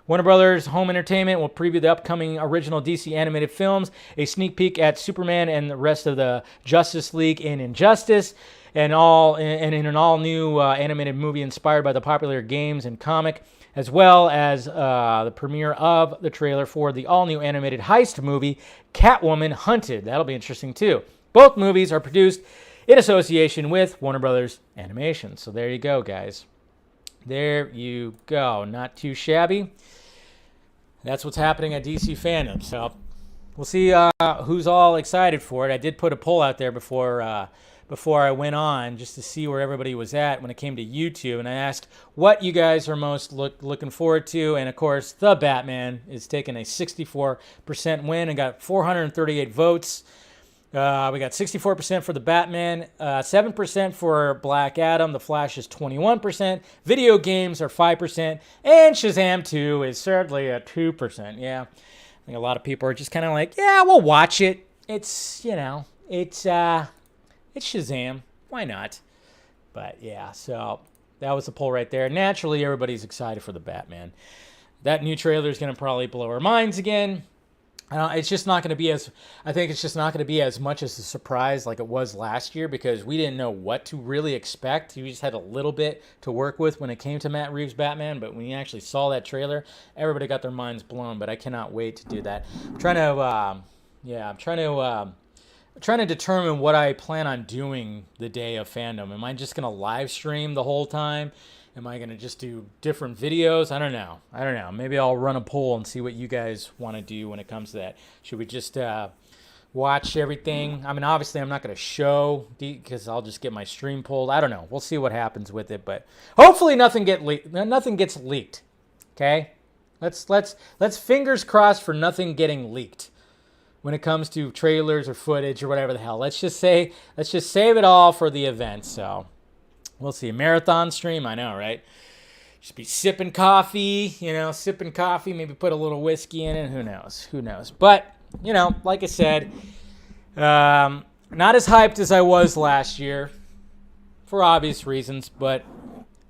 Warner Brothers Home Entertainment will preview the upcoming original DC animated films, a sneak peek at Superman and the rest of the Justice League in Injustice, and in an all-new animated movie inspired by the popular games and comic, as well as the premiere of the trailer for the all-new animated heist movie, Catwoman Hunted. That'll be interesting, too. Both movies are produced in association with Warner Brothers Animation. So there you go, guys. There you go. Not too shabby. That's what's happening at DC Fandom. So we'll see who's all excited for it. I did put a poll out there before I went on just to see where everybody was at when it came to YouTube, and I asked what you guys are most looking forward to, and of course, the Batman is taking a 64% win and got 438 votes. We got 64% for the Batman, 7% for Black Adam. The Flash is 21%. Video games are 5%, and Shazam 2 is certainly at 2%. Yeah, I think a lot of people are just kind of like, yeah, we'll watch it. It's it's Shazam. Why not? But yeah, so that was the poll right there. Naturally, everybody's excited for the Batman. That new trailer is going to probably blow our minds again. It's just not going to be I think it's just not going to be as much as a surprise like it was last year, because we didn't know what to really expect. We just had a little bit to work with when it came to Matt Reeves' Batman, but when you actually saw that trailer, everybody got their minds blown. But I cannot wait to do that. I'm trying to determine what I plan on doing the day of Fandom. Am I just going to live stream the whole time? Am I going to just do different videos? I don't know. Maybe I'll run a poll and see what you guys want to do when it comes to that. Should we just watch everything? I mean, obviously, I'm not going to show because I'll just get my stream pulled. I don't know. We'll see what happens with it, but hopefully nothing gets leaked. Okay? Let's fingers crossed for nothing getting leaked when it comes to trailers or footage or whatever the hell. Let's just save it all for the event. So we'll see. Marathon stream, I know, right? Just be sipping coffee, maybe put a little whiskey in it. Who knows? But, like I said, not as hyped as I was last year for obvious reasons, but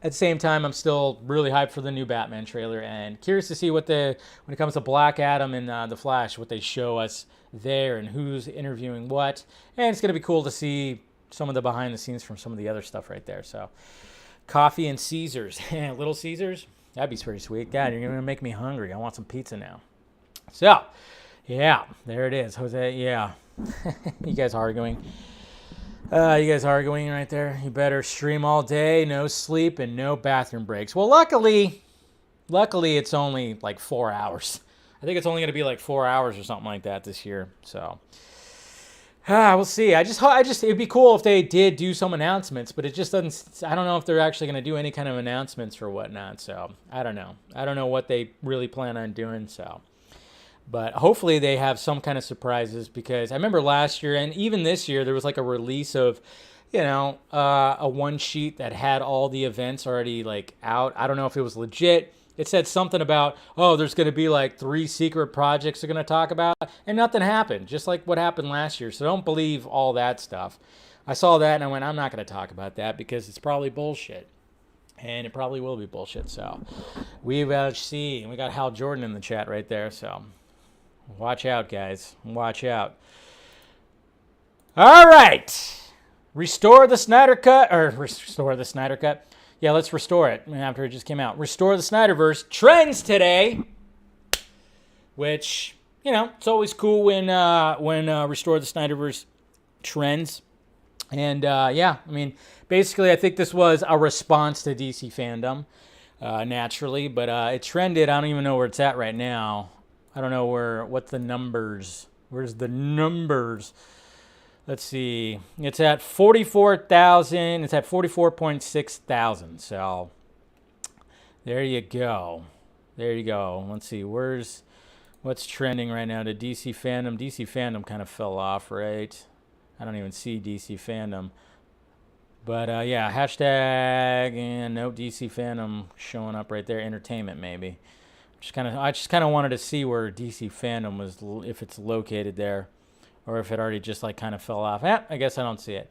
at the same time, I'm still really hyped for the new Batman trailer and curious to see when it comes to Black Adam and The Flash, what they show us there and who's interviewing what. And it's going to be cool to see some of the behind the scenes from some of the other stuff right there. So coffee and Caesars. Little Caesars? That'd be pretty sweet. God, you're going to make me hungry. I want some pizza now. So, yeah, there it is. Jose, yeah. You guys arguing. Right there. You better stream all day, no sleep, and no bathroom breaks. Well, luckily it's only like 4 hours. I think it's only going to be like 4 hours or something like that this year. So, we'll see. It'd be cool if they did do some announcements, but it just doesn't. I don't know if they're actually going to do any kind of announcements or whatnot. So, I don't know. I don't know what they really plan on doing. So, but hopefully they have some kind of surprises, because I remember last year and even this year there was like a release of, a one sheet that had all the events already like out. I don't know if it was legit. It said something about, there's going to be like 3 secret projects they're going to talk about, and nothing happened, just like what happened last year. So don't believe all that stuff. I saw that and I went, I'm not going to talk about that because it's probably bullshit. And it probably will be bullshit. So we will see. And we got Hal Jordan in the chat right there. So watch out, guys. Watch out. All right. Restore the Snyder Cut. Yeah, let's restore it after it just came out. Restore the SnyderVerse trends today, which, it's always cool when Restore the SnyderVerse trends. And, basically I think this was a response to DC Fandom, naturally, but it trended. I don't even know where it's at right now. I don't know what's the numbers. Where's the numbers? Let's see. It's at 44,000. It's at 44.6 thousand. So there you go. Let's see. What's trending right now to DC Fandom? DC Fandom kind of fell off, right? I don't even see DC Fandom. But hashtag and no DC Fandom showing up right there. Entertainment maybe. I just kind of wanted to see where DC Fandom was, if it's located there, or if it already just like kind of fell off. I guess I don't see it.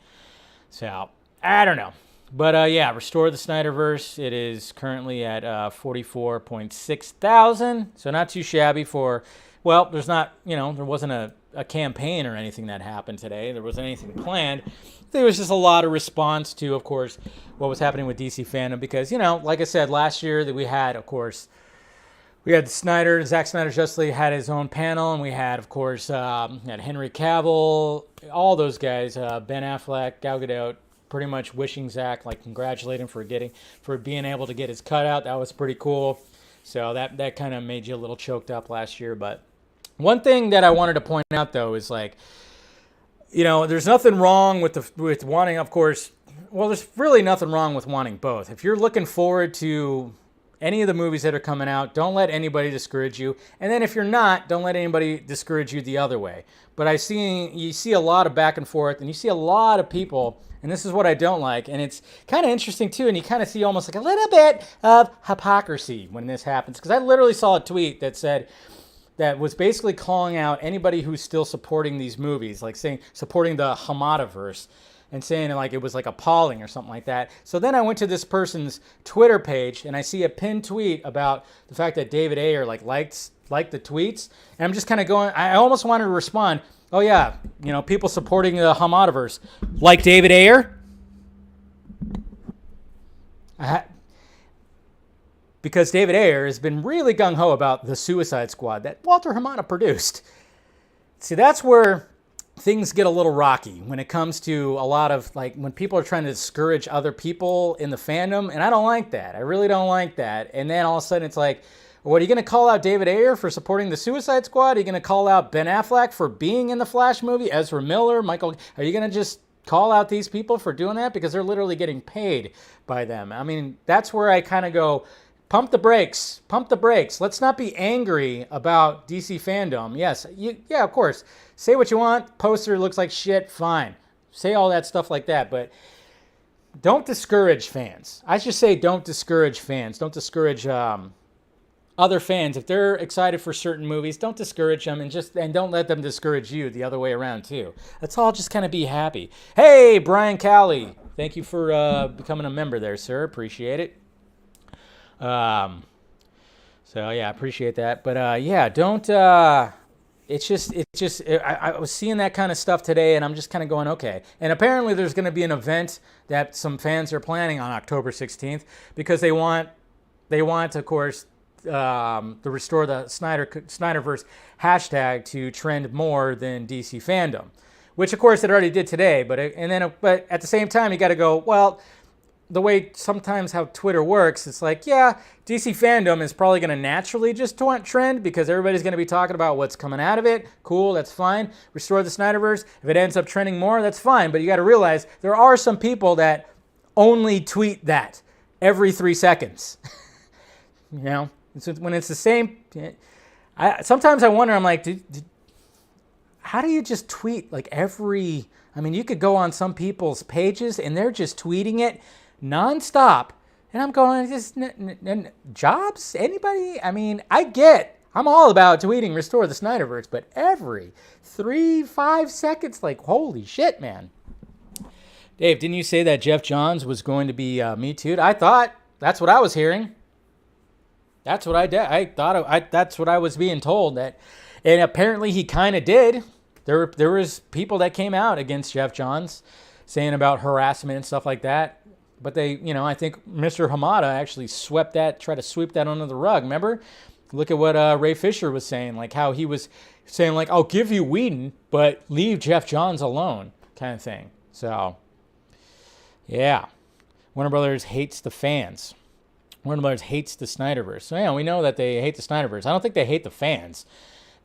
So I don't know. But Restore the SnyderVerse. It is currently at 44.6 thousand. So not too shabby for. Well, there's not. There wasn't a campaign or anything that happened today. There wasn't anything planned. There was just a lot of response to, of course, what was happening with DC Fandom, because like I said last year that we had, of course. We had Zack Snyder Justice League had his own panel, and we had, of course, had Henry Cavill, all those guys, Ben Affleck, Gal Gadot, pretty much wishing Zack, congratulating him for being able to get his cutout. That was pretty cool. So that kind of made you a little choked up last year, but One thing that I wanted to point out, though, is like, there's nothing wrong with wanting, of course. Well, there's really nothing wrong with wanting both. If you're looking forward to any of the movies that are coming out, don't let anybody discourage you. And then if you're not, don't let anybody discourage you the other way. But you see a lot of back and forth, and you see a lot of people, and this is what I don't like. And it's kind of interesting too, and you kind of see almost like a little bit of hypocrisy when this happens. Because I literally saw a tweet that was basically calling out anybody who's still supporting these movies, like saying supporting the SnyderVerse, and saying like it was like appalling or something like that. So then I went to this person's Twitter page and I see a pinned tweet about the fact that David Ayer liked the tweets, and I'm just kind of going. I almost wanted to respond. Oh yeah, people supporting the SnyderVerse like David Ayer. Because David Ayer has been really gung-ho about the Suicide Squad that Walter Hamada produced. See, that's where things get a little rocky when it comes to a lot of, like, when people are trying to discourage other people in the fandom, and I don't like that. I really don't like that. And then all of a sudden it's like, what, are you going to call out David Ayer for supporting the Suicide Squad? Are you going to call out Ben Affleck for being in the Flash movie? Ezra Miller, Michael, are you going to just call out these people for doing that? Because they're literally getting paid by them. I mean, that's where I kind of go, pump the brakes. Pump the brakes. Let's not be angry about DC Fandome. Yes, yeah, of course. Say what you want. Poster looks like shit. Fine. Say all that stuff like that. But don't discourage fans. I should say don't discourage fans. Don't discourage other fans. If they're excited for certain movies, don't discourage them, and don't let them discourage you the other way around too. Let's all just kind of be happy. Hey, Brian Cowley. Thank you for becoming a member there, sir. Appreciate it. So yeah, I appreciate that. But yeah, don't. I was seeing that kind of stuff today, and I'm just kind of going, okay. And apparently, there's going to be an event that some fans are planning on October 16th because they want, of course, to restore the SnyderVerse hashtag to trend more than DC Fandom, which of course it already did today. But at the same time, you got to go, well, the way sometimes how Twitter works, it's like, yeah, DC Fandom is probably going to naturally just trend because everybody's going to be talking about what's coming out of it. Cool, that's fine. Restore the SnyderVerse. If it ends up trending more, that's fine. But you got to realize there are some people that only tweet that every 3 seconds. When it's the same. Sometimes I wonder, I'm like, how do you just tweet like every? I mean, you could go on some people's pages and they're just tweeting it nonstop, and I'm going, just jobs? Anybody? I mean, I'm all about tweeting restore the SnyderVerse, but every 3-5 seconds, like, holy shit, man. Dave, didn't you say that Jeff Johns was going to be Me Too'd? I thought that's what I was hearing. That's what I did. I thought that's what I was being told, that, and apparently he kind of did. There was people that came out against Jeff Johns saying about harassment and stuff like that. But they, I think Mr. Hamada actually tried to sweep that under the rug. Remember? Look at what Ray Fisher was saying, like how he was saying, like, I'll give you Whedon, but leave Jeff Johns alone, kind of thing. So, yeah. Warner Brothers hates the fans. Warner Brothers hates the SnyderVerse. So, yeah, we know that they hate the SnyderVerse. I don't think they hate the fans.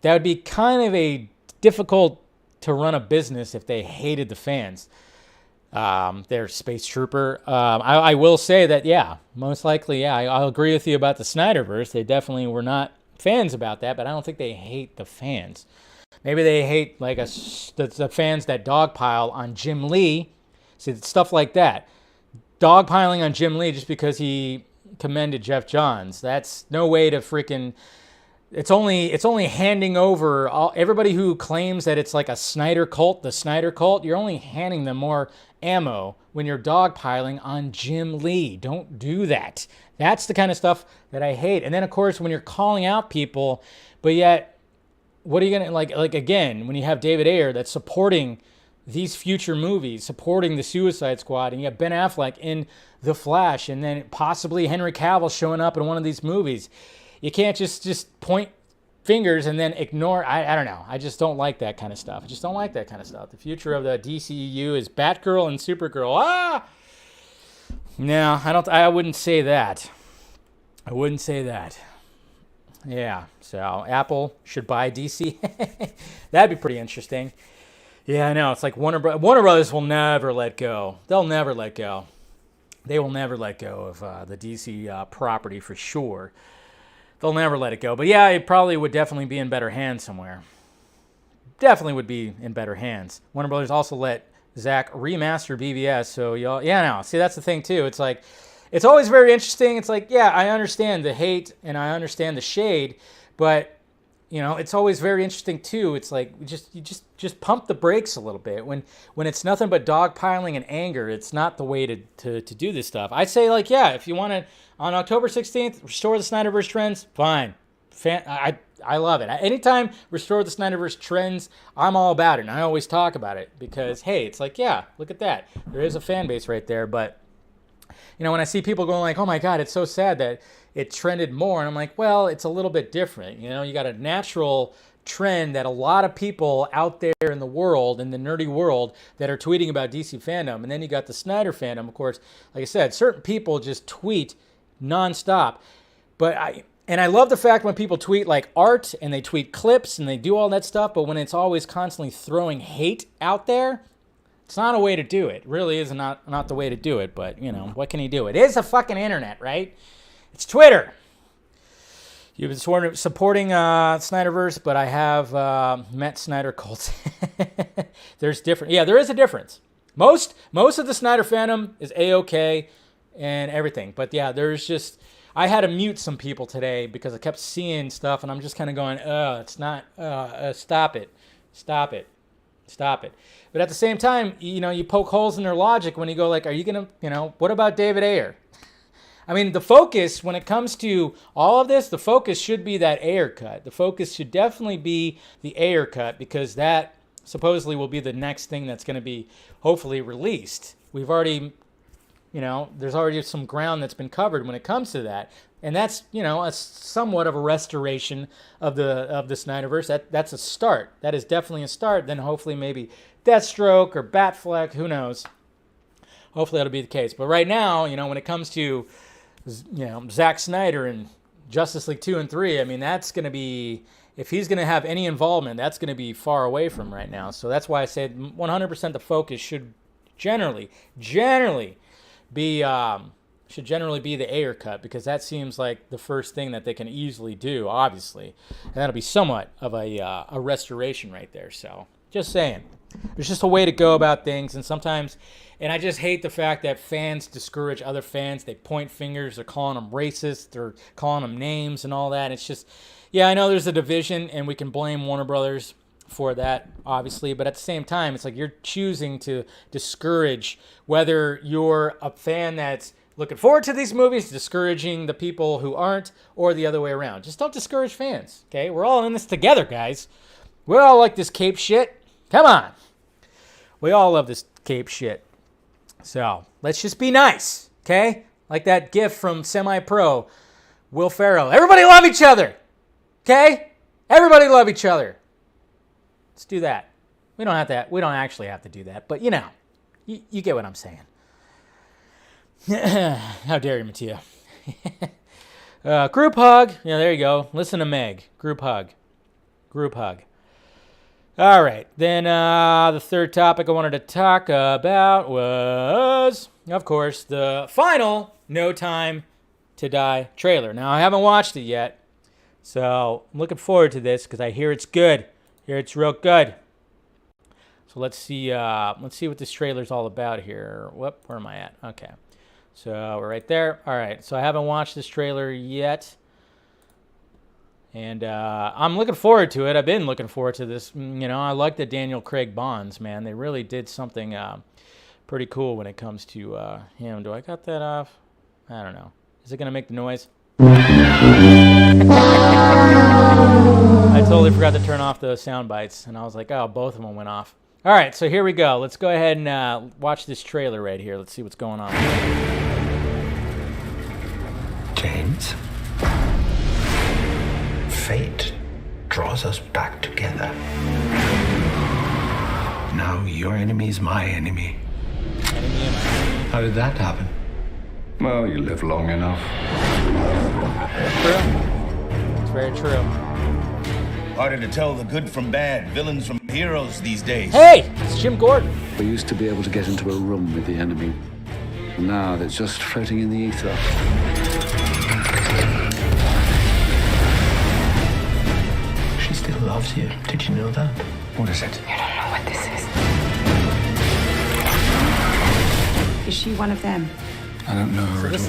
That would be kind of a difficult to run a business if they hated the fans. They're Space Trooper. I will say that, yeah, most likely, yeah, I'll agree with you about the SnyderVerse. They definitely were not fans about that, but I don't think they hate the fans. Maybe they hate like the fans that dogpile on Jim Lee. See, stuff like that. Dogpiling on Jim Lee just because he commended Jeff Johns. That's no way to freaking... It's only handing over everybody who claims that it's like a Snyder cult, the Snyder cult. You're only handing them more ammo when you're dogpiling on Jim Lee. Don't do that. That's the kind of stuff that I hate. And then of course when you're calling out people, but yet what are you gonna like again when you have David Ayer that's supporting these future movies, supporting the Suicide Squad, and you have Ben Affleck in The Flash, and then possibly Henry Cavill showing up in one of these movies. You can't just point fingers and then ignore. I don't know. I just don't like that kind of stuff. I just don't like that kind of stuff. The future of the DCEU is Batgirl and Supergirl. No, I wouldn't say that. I wouldn't say that. Yeah, so Apple should buy DC. That'd be pretty interesting. Yeah, I know. It's like Warner Brothers will never let go. They'll never let go. They will never let go of the DC property for sure. They'll never let it go. But yeah, it probably would definitely be in better hands somewhere. Definitely would be in better hands. Warner Brothers also let Zach remaster BVS. So y'all, yeah, no. See, that's the thing too. It's like, it's always very interesting. It's like, yeah, I understand the hate and I understand the shade, but you know, it's always very interesting too. It's like you just pump the brakes a little bit when it's nothing but dogpiling and anger. It's not the way to do this stuff. I say, like, yeah, if you want to on October 16th restore the SnyderVerse trends, fine. I love it. Anytime restore the SnyderVerse trends, I'm all about it. And I always talk about it because, hey, it's like, yeah, look at that. There is a fan base right there. But, you know, when I see people going like, oh my God, it's so sad that it trended more. And I'm like, well, it's a little bit different. You know, you got a natural trend that a lot of people out there in the world, in the nerdy world, that are tweeting about DC fandom. And then you got the Snyder fandom, of course. Like I said, certain people just tweet nonstop. But I love the fact when people tweet like art and they tweet clips and they do all that stuff, but when it's always constantly throwing hate out there, it's not a way to do it. It really is not the way to do it, but, you know, what can you do? It is a fucking internet, right? It's Twitter. You've been supporting SnyderVerse, but I have met Snyder cults. There's different. Yeah, there is a difference. Most of the Snyder fandom is A-okay and everything, but yeah, there's just... I had to mute some people today because I kept seeing stuff, and I'm just kind of going, it's not, stop it. But at the same time, you know, you poke holes in their logic when you go like, are you going to, you know, what about David Ayer? I mean, the focus, when it comes to all of this, the focus should be that Ayer cut. The focus should definitely be the Ayer cut because that supposedly will be the next thing that's going to be hopefully released. We've already... You know, there's already some ground that's been covered when it comes to that. And that's, you know, a somewhat of a restoration of the SnyderVerse. That's a start. That is definitely a start. Then hopefully maybe Deathstroke or Batfleck, who knows. Hopefully that'll be the case. But right now, you know, when it comes to, you know, Zack Snyder and Justice League 2 and 3, I mean, that's going to be, if he's going to have any involvement, that's going to be far away from right now. So that's why I said 100% the focus should generally should generally be the Ayer cut because that seems like the first thing that they can easily do, obviously, and that'll be somewhat of a restoration right there. So just saying, there's just a way to go about things, and sometimes, and I just hate the fact that fans discourage other fans. They point fingers, they're calling them racist, they're calling them names and all that. It's just, yeah, I know there's a division, and we can blame Warner Brothers for that, obviously, but at the same time, it's like you're choosing to discourage, whether you're a fan that's looking forward to these movies, discouraging the people who aren't, or the other way around. Just don't discourage fans, okay? We're all in this together, guys. We all like this cape shit. Come on. We all love this cape shit. So let's just be nice, okay? Like that gif from Semi-Pro, Will Ferrell. Everybody love each other, okay? Everybody love each other. Let's do that. We don't actually have to do that, but you know, you get what I'm saying. How dare you, Mattia? Group hug. Yeah, there you go. Listen to Meg. Group hug. All right. Then the third topic I wanted to talk about was, of course, the final No Time to Die trailer. Now, I haven't watched it yet, so I'm looking forward to this because I hear it's good. It's real good. So let's see what this trailer's all about here. Where am I at? Okay. So we're right there. All right. So I haven't watched this trailer yet. And I'm looking forward to it. I've been looking forward to this. You know, I like the Daniel Craig Bonds, man. They really did something pretty cool when it comes to him. Do I got that off? I don't know. Is it going to make the noise? I totally forgot to turn off the sound bites, and I was like, oh, both of them went off. All right, so here we go. Let's go ahead and watch this trailer right here. Let's see what's going on. James, fate draws us back together. Now your enemy's my enemy. How did that happen? Well, you live long enough. It's very true. Harder to tell the good from bad, villains from heroes these days. Hey, it's Jim Gordon. We used to be able to get into a room with the enemy. Now they're just floating in the ether. She still loves you. Did you know that? What is it? You don't know what this is. Is she one of them? I don't know her at all.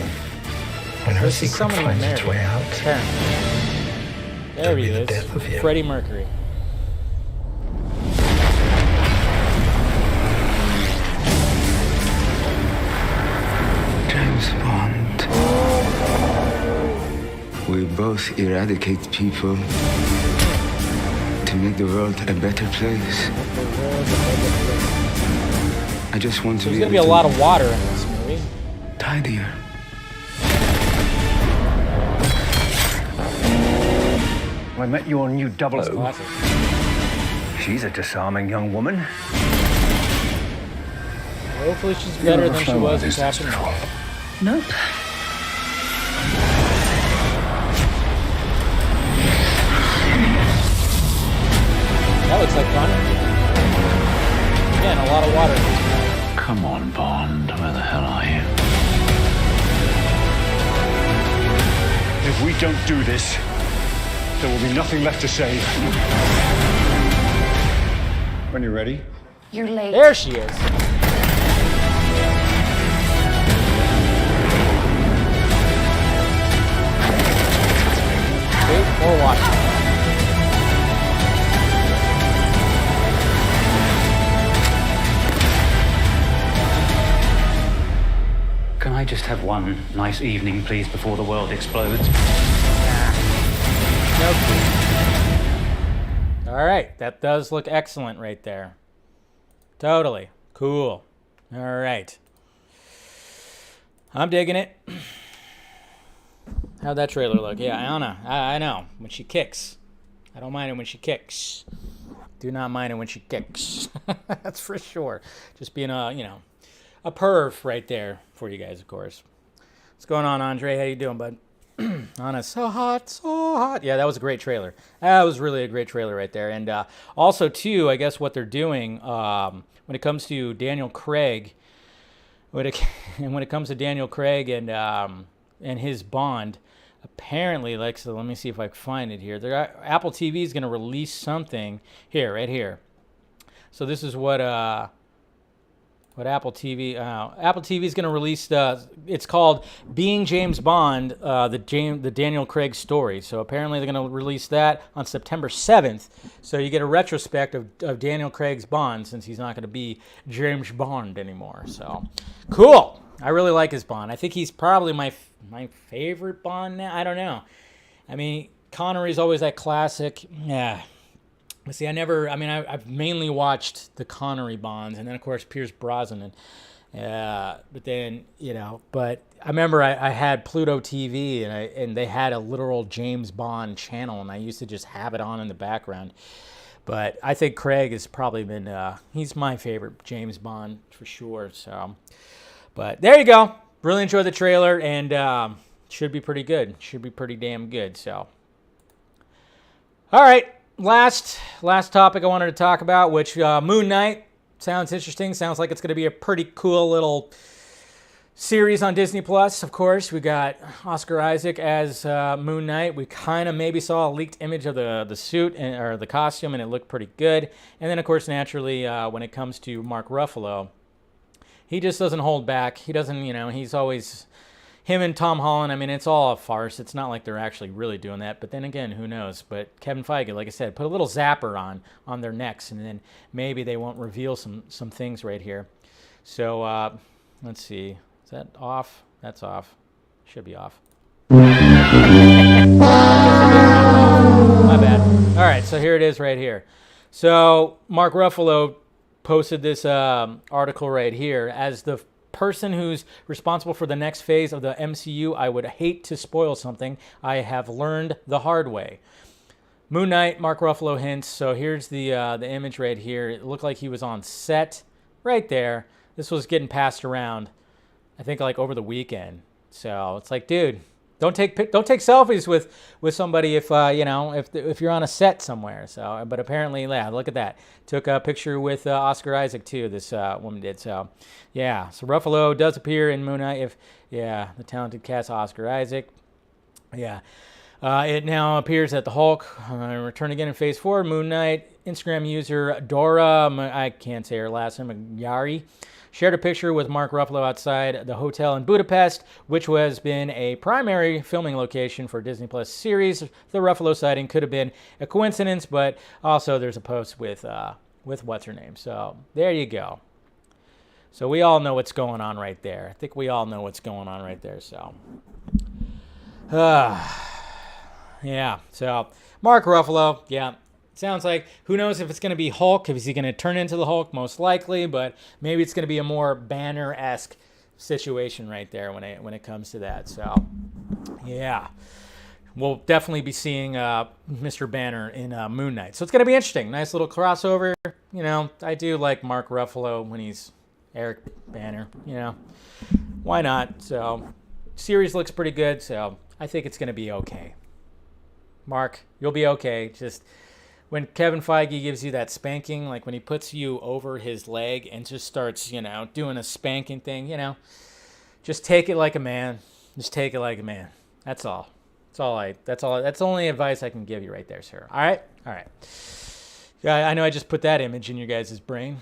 When her This is secret someone finds married. its way out, There he be the is. death of you. Freddie Mercury. James Bond. We both eradicate people to make the world a better place. I just want to There's be gonna be a lot of water in this movie. tidier. I met your new double O. Classic. She's a disarming young woman. Hopefully she's better than she was in this Captain before. Marvel. Nope. That looks like fun. Again, a lot of water. Come on, Bond. Where the hell are you? If we don't do this, there will be nothing left to save. When you're ready. You're late. There she is. See? More water. Can I just have one nice evening, please, before the world explodes? Nope. All right, that does look excellent right there. Totally. Cool. All right. I'm digging it. How'd that trailer look? Yeah, Anna, I know. When she kicks. I don't mind it when she kicks. Do not mind it when she kicks. That's for sure. Just being a, you know, a perv right there for you guys, of course. What's going on, Andre? How you doing, bud? Anna's so hot, so hot. Yeah, that was a great trailer. That was really a great trailer right there. And also, too, I guess what they're doing when it comes to Daniel Craig, when it comes to Daniel Craig and his Bond, apparently, like, so let me see if I can find it here. Apple TV is going to release something here, right here. So this is what Apple TV is going to release. It's called Being James Bond, the Daniel Craig story. So apparently they're going to release that on September 7th. So you get a retrospect of Daniel Craig's Bond, since he's not going to be James Bond anymore. So cool. I really like his Bond. I think he's probably my favorite Bond now. I don't know. I mean, Connery's always that classic. Yeah. But see, I've mainly watched the Connery Bonds, and then, of course, Pierce Brosnan. But then, but I remember I had Pluto TV, and they had a literal James Bond channel, and I used to just have it on in the background. But I think Craig has probably been, he's my favorite James Bond for sure. So, but there you go. Really enjoyed the trailer, and should be pretty good. Should be pretty damn good. So, all right. Last topic I wanted to talk about, which Moon Knight sounds interesting. Sounds like it's going to be a pretty cool little series on Disney Plus. Of course, we got Oscar Isaac as Moon Knight. We kind of maybe saw a leaked image of the suit or the costume, and it looked pretty good. And then, of course, naturally, when it comes to Mark Ruffalo, he just doesn't hold back. He doesn't, he's always... Him and Tom Holland, I mean, it's all a farce. It's not like they're actually really doing that. But then again, who knows? But Kevin Feige, like I said, put a little zapper on their necks, and then maybe they won't reveal some things right here. So let's see. Is that off? That's off. Should be off. My bad. All right, so here it is right here. So Mark Ruffalo posted this article right here. As the person who's responsible for the next phase of the MCU, I would hate to spoil something I have learned the hard way. Moon Knight, Mark Ruffalo hints. So here's the image right here. It looked like he was on set right there. This was getting passed around, I think, like over the weekend. So it's like, dude, Don't take selfies with somebody if if you're on a set somewhere. So, but apparently, yeah, look at that. Took a picture with Oscar Isaac too. This woman did. So, yeah. So Ruffalo does appear in Moon Knight. The talented cast Oscar Isaac. Yeah. It now appears that the Hulk return again in Phase 4. Moon Knight Instagram user Dora, I can't say her last name, Yari, shared a picture with Mark Ruffalo outside the hotel in Budapest, which has been a primary filming location for Disney Plus series. The Ruffalo sighting could have been a coincidence, but also there's a post with what's her name. So there you go. So we all know what's going on right there. I think we all know what's going on right there. So, yeah. So Mark Ruffalo, yeah. Sounds like, who knows if it's going to be Hulk, if he's going to turn into the Hulk, most likely, but maybe it's going to be a more Banner-esque situation right there when it comes to that. So, yeah, we'll definitely be seeing Mr. Banner in Moon Knight. So it's going to be interesting. Nice little crossover. I do like Mark Ruffalo when he's Eric Banner. Why not? So, series looks pretty good, so I think it's going to be okay. Mark, you'll be okay. Just when Kevin Feige gives you that spanking, like when he puts you over his leg and just starts, doing a spanking thing, just take it like a man. Just take it like a man. That's all. That's the only advice I can give you right there, sir. All right? All right. Yeah, I know I just put that image in your guys' brain.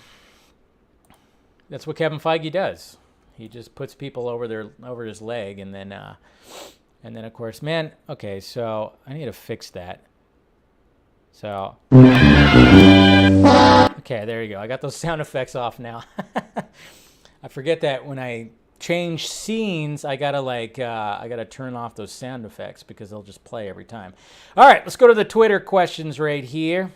That's what Kevin Feige does. He just puts people over his leg, and then of course, man. Okay, so I need to fix that. So, okay, there you go. I got those sound effects off now. I forget that when I change scenes, I gotta turn off those sound effects because they'll just play every time. All right, let's go to the Twitter questions right here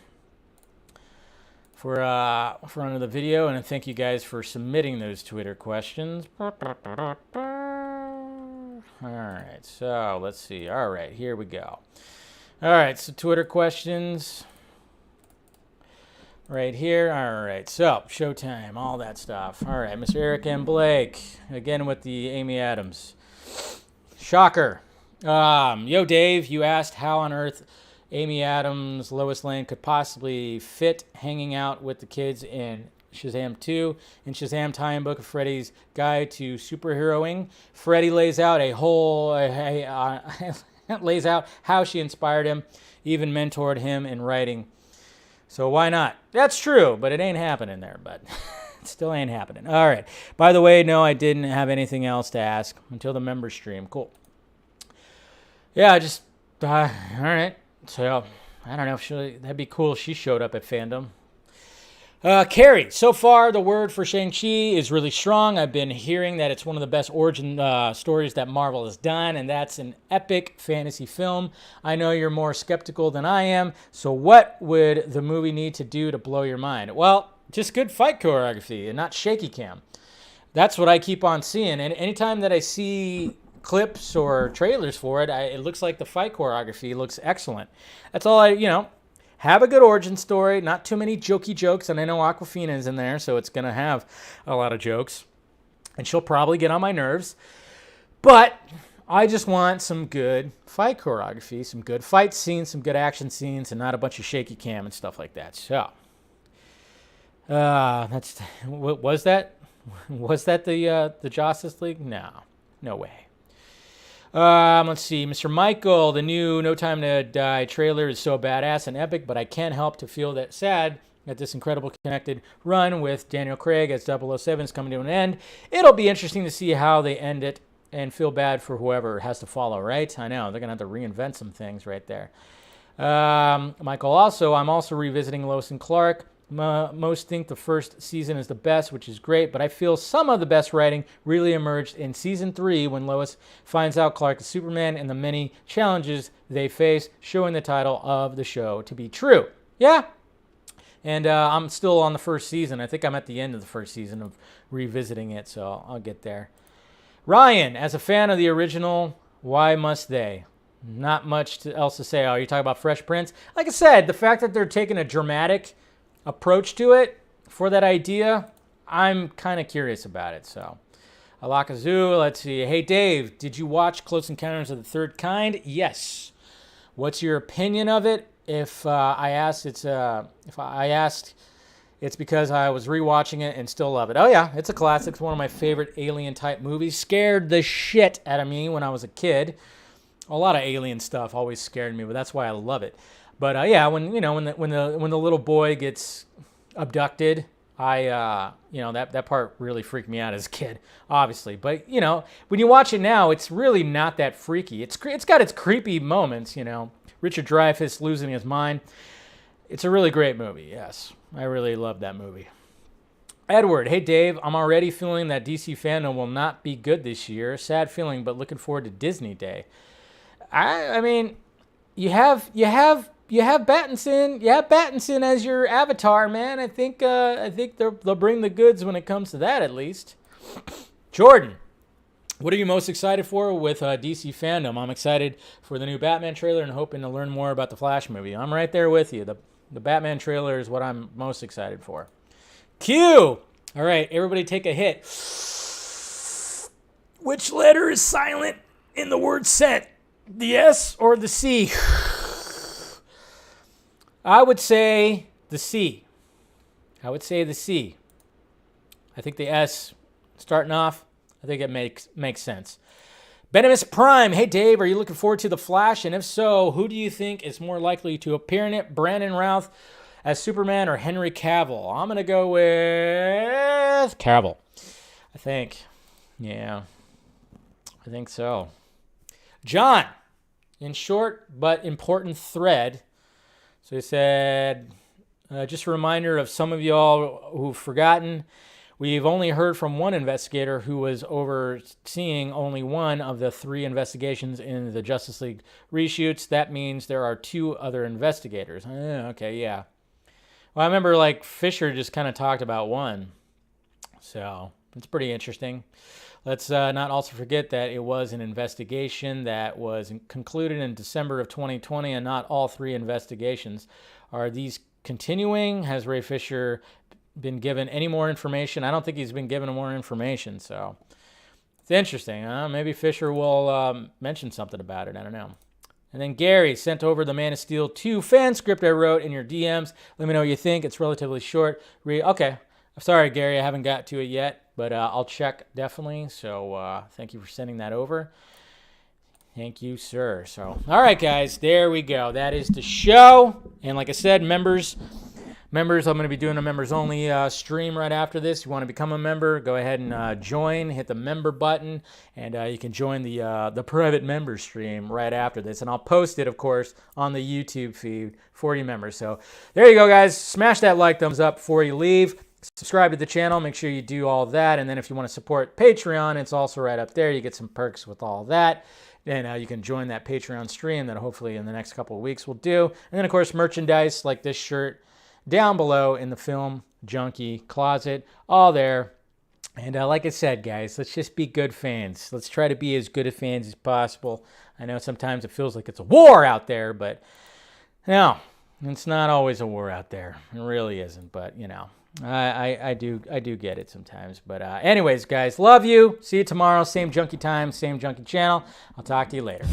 for under the video, and thank you guys for submitting those Twitter questions. All right, so let's see. All right, here we go. All right, so Twitter questions right here. All right, so Showtime, all that stuff. All right, Mr. Eric M. Blake, again with the Amy Adams. Shocker. Yo, Dave, you asked how on earth Amy Adams, Lois Lane could possibly fit hanging out with the kids in Shazam 2 and Shazam tie-in book of Freddy's Guide to Superheroing. Freddy lays out lays out how she inspired him, even mentored him in writing. So why not? That's true, but it ain't happening there, but it still ain't happening. All right. By the way, no, I didn't have anything else to ask until the member stream. Cool. Yeah, all right. So, I don't know. That'd be cool if she showed up at Fandome. Carrie, so far the word for Shang-Chi is really strong. I've been hearing that it's one of the best origin stories that Marvel has done, and that's an epic fantasy film. I know you're more skeptical than I am, so what would the movie need to do to blow your mind? Well, just good fight choreography and not shaky cam. That's what I keep on seeing, and anytime that I see clips or trailers for it, it looks like the fight choreography looks excellent. That's all have a good origin story, not too many jokey jokes, and I know Awkwafina is in there, so it's going to have a lot of jokes, and she'll probably get on my nerves, but I just want some good fight choreography, some good fight scenes, some good action scenes, and not a bunch of shaky cam and stuff like that. So, was that the Justice League? No way. Let's see. Mr. Michael, the new No Time to Die trailer is so badass and epic, but I can't help to feel that sad that this incredible connected run with Daniel Craig as 007 is coming to an end. It'll be interesting to see how they end it and feel bad for whoever has to follow, right? I know. They're going to have to reinvent some things right there. Michael, I'm also revisiting Lois and Clark. Most think the first season is the best, which is great, but I feel some of the best writing really emerged in season 3 when Lois finds out Clark is Superman and the many challenges they face, showing the title of the show to be true. Yeah. And I'm still on the first season. I think I'm at the end of the first season of revisiting it, so I'll get there. Ryan, as a fan of the original, why must they? Not much else to say. Oh, you're talking about Fresh Prince? Like I said, the fact that they're taking a dramatic approach to it for that idea, I'm kind of curious about it. So Alakazoo, let's see. Hey, Dave, did you watch Close Encounters of the Third Kind? Yes. What's your opinion of it? If I asked, it's because I was rewatching it and still love it. Oh yeah, it's a classic. It's one of my favorite alien type movies. Scared the shit out of me when I was a kid. A lot of alien stuff always scared me, but that's why I love it. But yeah, when the little boy gets abducted, that part really freaked me out as a kid, obviously. But when you watch it now, it's really not that freaky. It's got its creepy moments. Richard Dreyfuss losing his mind. It's a really great movie. Yes, I really love that movie. Edward, hey Dave, I'm already feeling that DC fandom will not be good this year. Sad feeling, but looking forward to Disney Day. I mean, you have Pattinson. You have Pattinson as your avatar, man. I think they'll bring the goods when it comes to that, at least. Jordan, what are you most excited for with DC fandom? I'm excited for the new Batman trailer and hoping to learn more about the Flash movie. I'm right there with you. The Batman trailer is what I'm most excited for. Q. All right, everybody take a hit. Which letter is silent in the word sent? The S or the C? I would say the C. I think the S, starting off, I think it makes sense. Benimus Prime, hey Dave, are you looking forward to The Flash? And if so, who do you think is more likely to appear in it? Brandon Routh as Superman or Henry Cavill? I'm going to go with Cavill, I think. Yeah, I think so. John, in short but important thread. So he said, just a reminder of some of y'all who've forgotten, we've only heard from one investigator who was overseeing only one of the 3 investigations in the Justice League reshoots. That means there are 2 other investigators. Okay, yeah. Well, I remember Fisher just kind of talked about one. So it's pretty interesting. Let's not also forget that it was an investigation that was concluded in December of 2020, and not all 3 investigations. Are these continuing? Has Ray Fisher been given any more information? I don't think he's been given more information, so it's interesting. Maybe Fisher will mention something about it. I don't know. And then Gary sent over the Man of Steel 2 fan script I wrote in your DMs. Let me know what you think. It's relatively short. Okay. Sorry, Gary, I haven't got to it yet, but I'll check definitely. So thank you for sending that over. Thank you, sir. So, all right, guys, there we go. That is the show. And like I said, members, I'm going to be doing a members-only stream right after this. If you want to become a member, go ahead and join. Hit the member button, and you can join the private member stream right after this. And I'll post it, of course, on the YouTube feed for you members. So there you go, guys. Smash that like, thumbs up before you leave. Subscribe to the channel. Make sure you do all that. And then if you want to support Patreon, it's also right up there. You get some perks with all that. And you can join that Patreon stream that hopefully in the next couple of weeks we'll do. And then, of course, merchandise like this shirt down below in the film Junkee closet. All there. And like I said, guys, let's just be good fans. Let's try to be as good of fans as possible. I know sometimes it feels like it's a war out there, but no, it's not always a war out there. It really isn't, but, I do get it sometimes. But anyways, guys, love you. See you tomorrow. Same Junkee time, same Junkee channel. I'll talk to you later.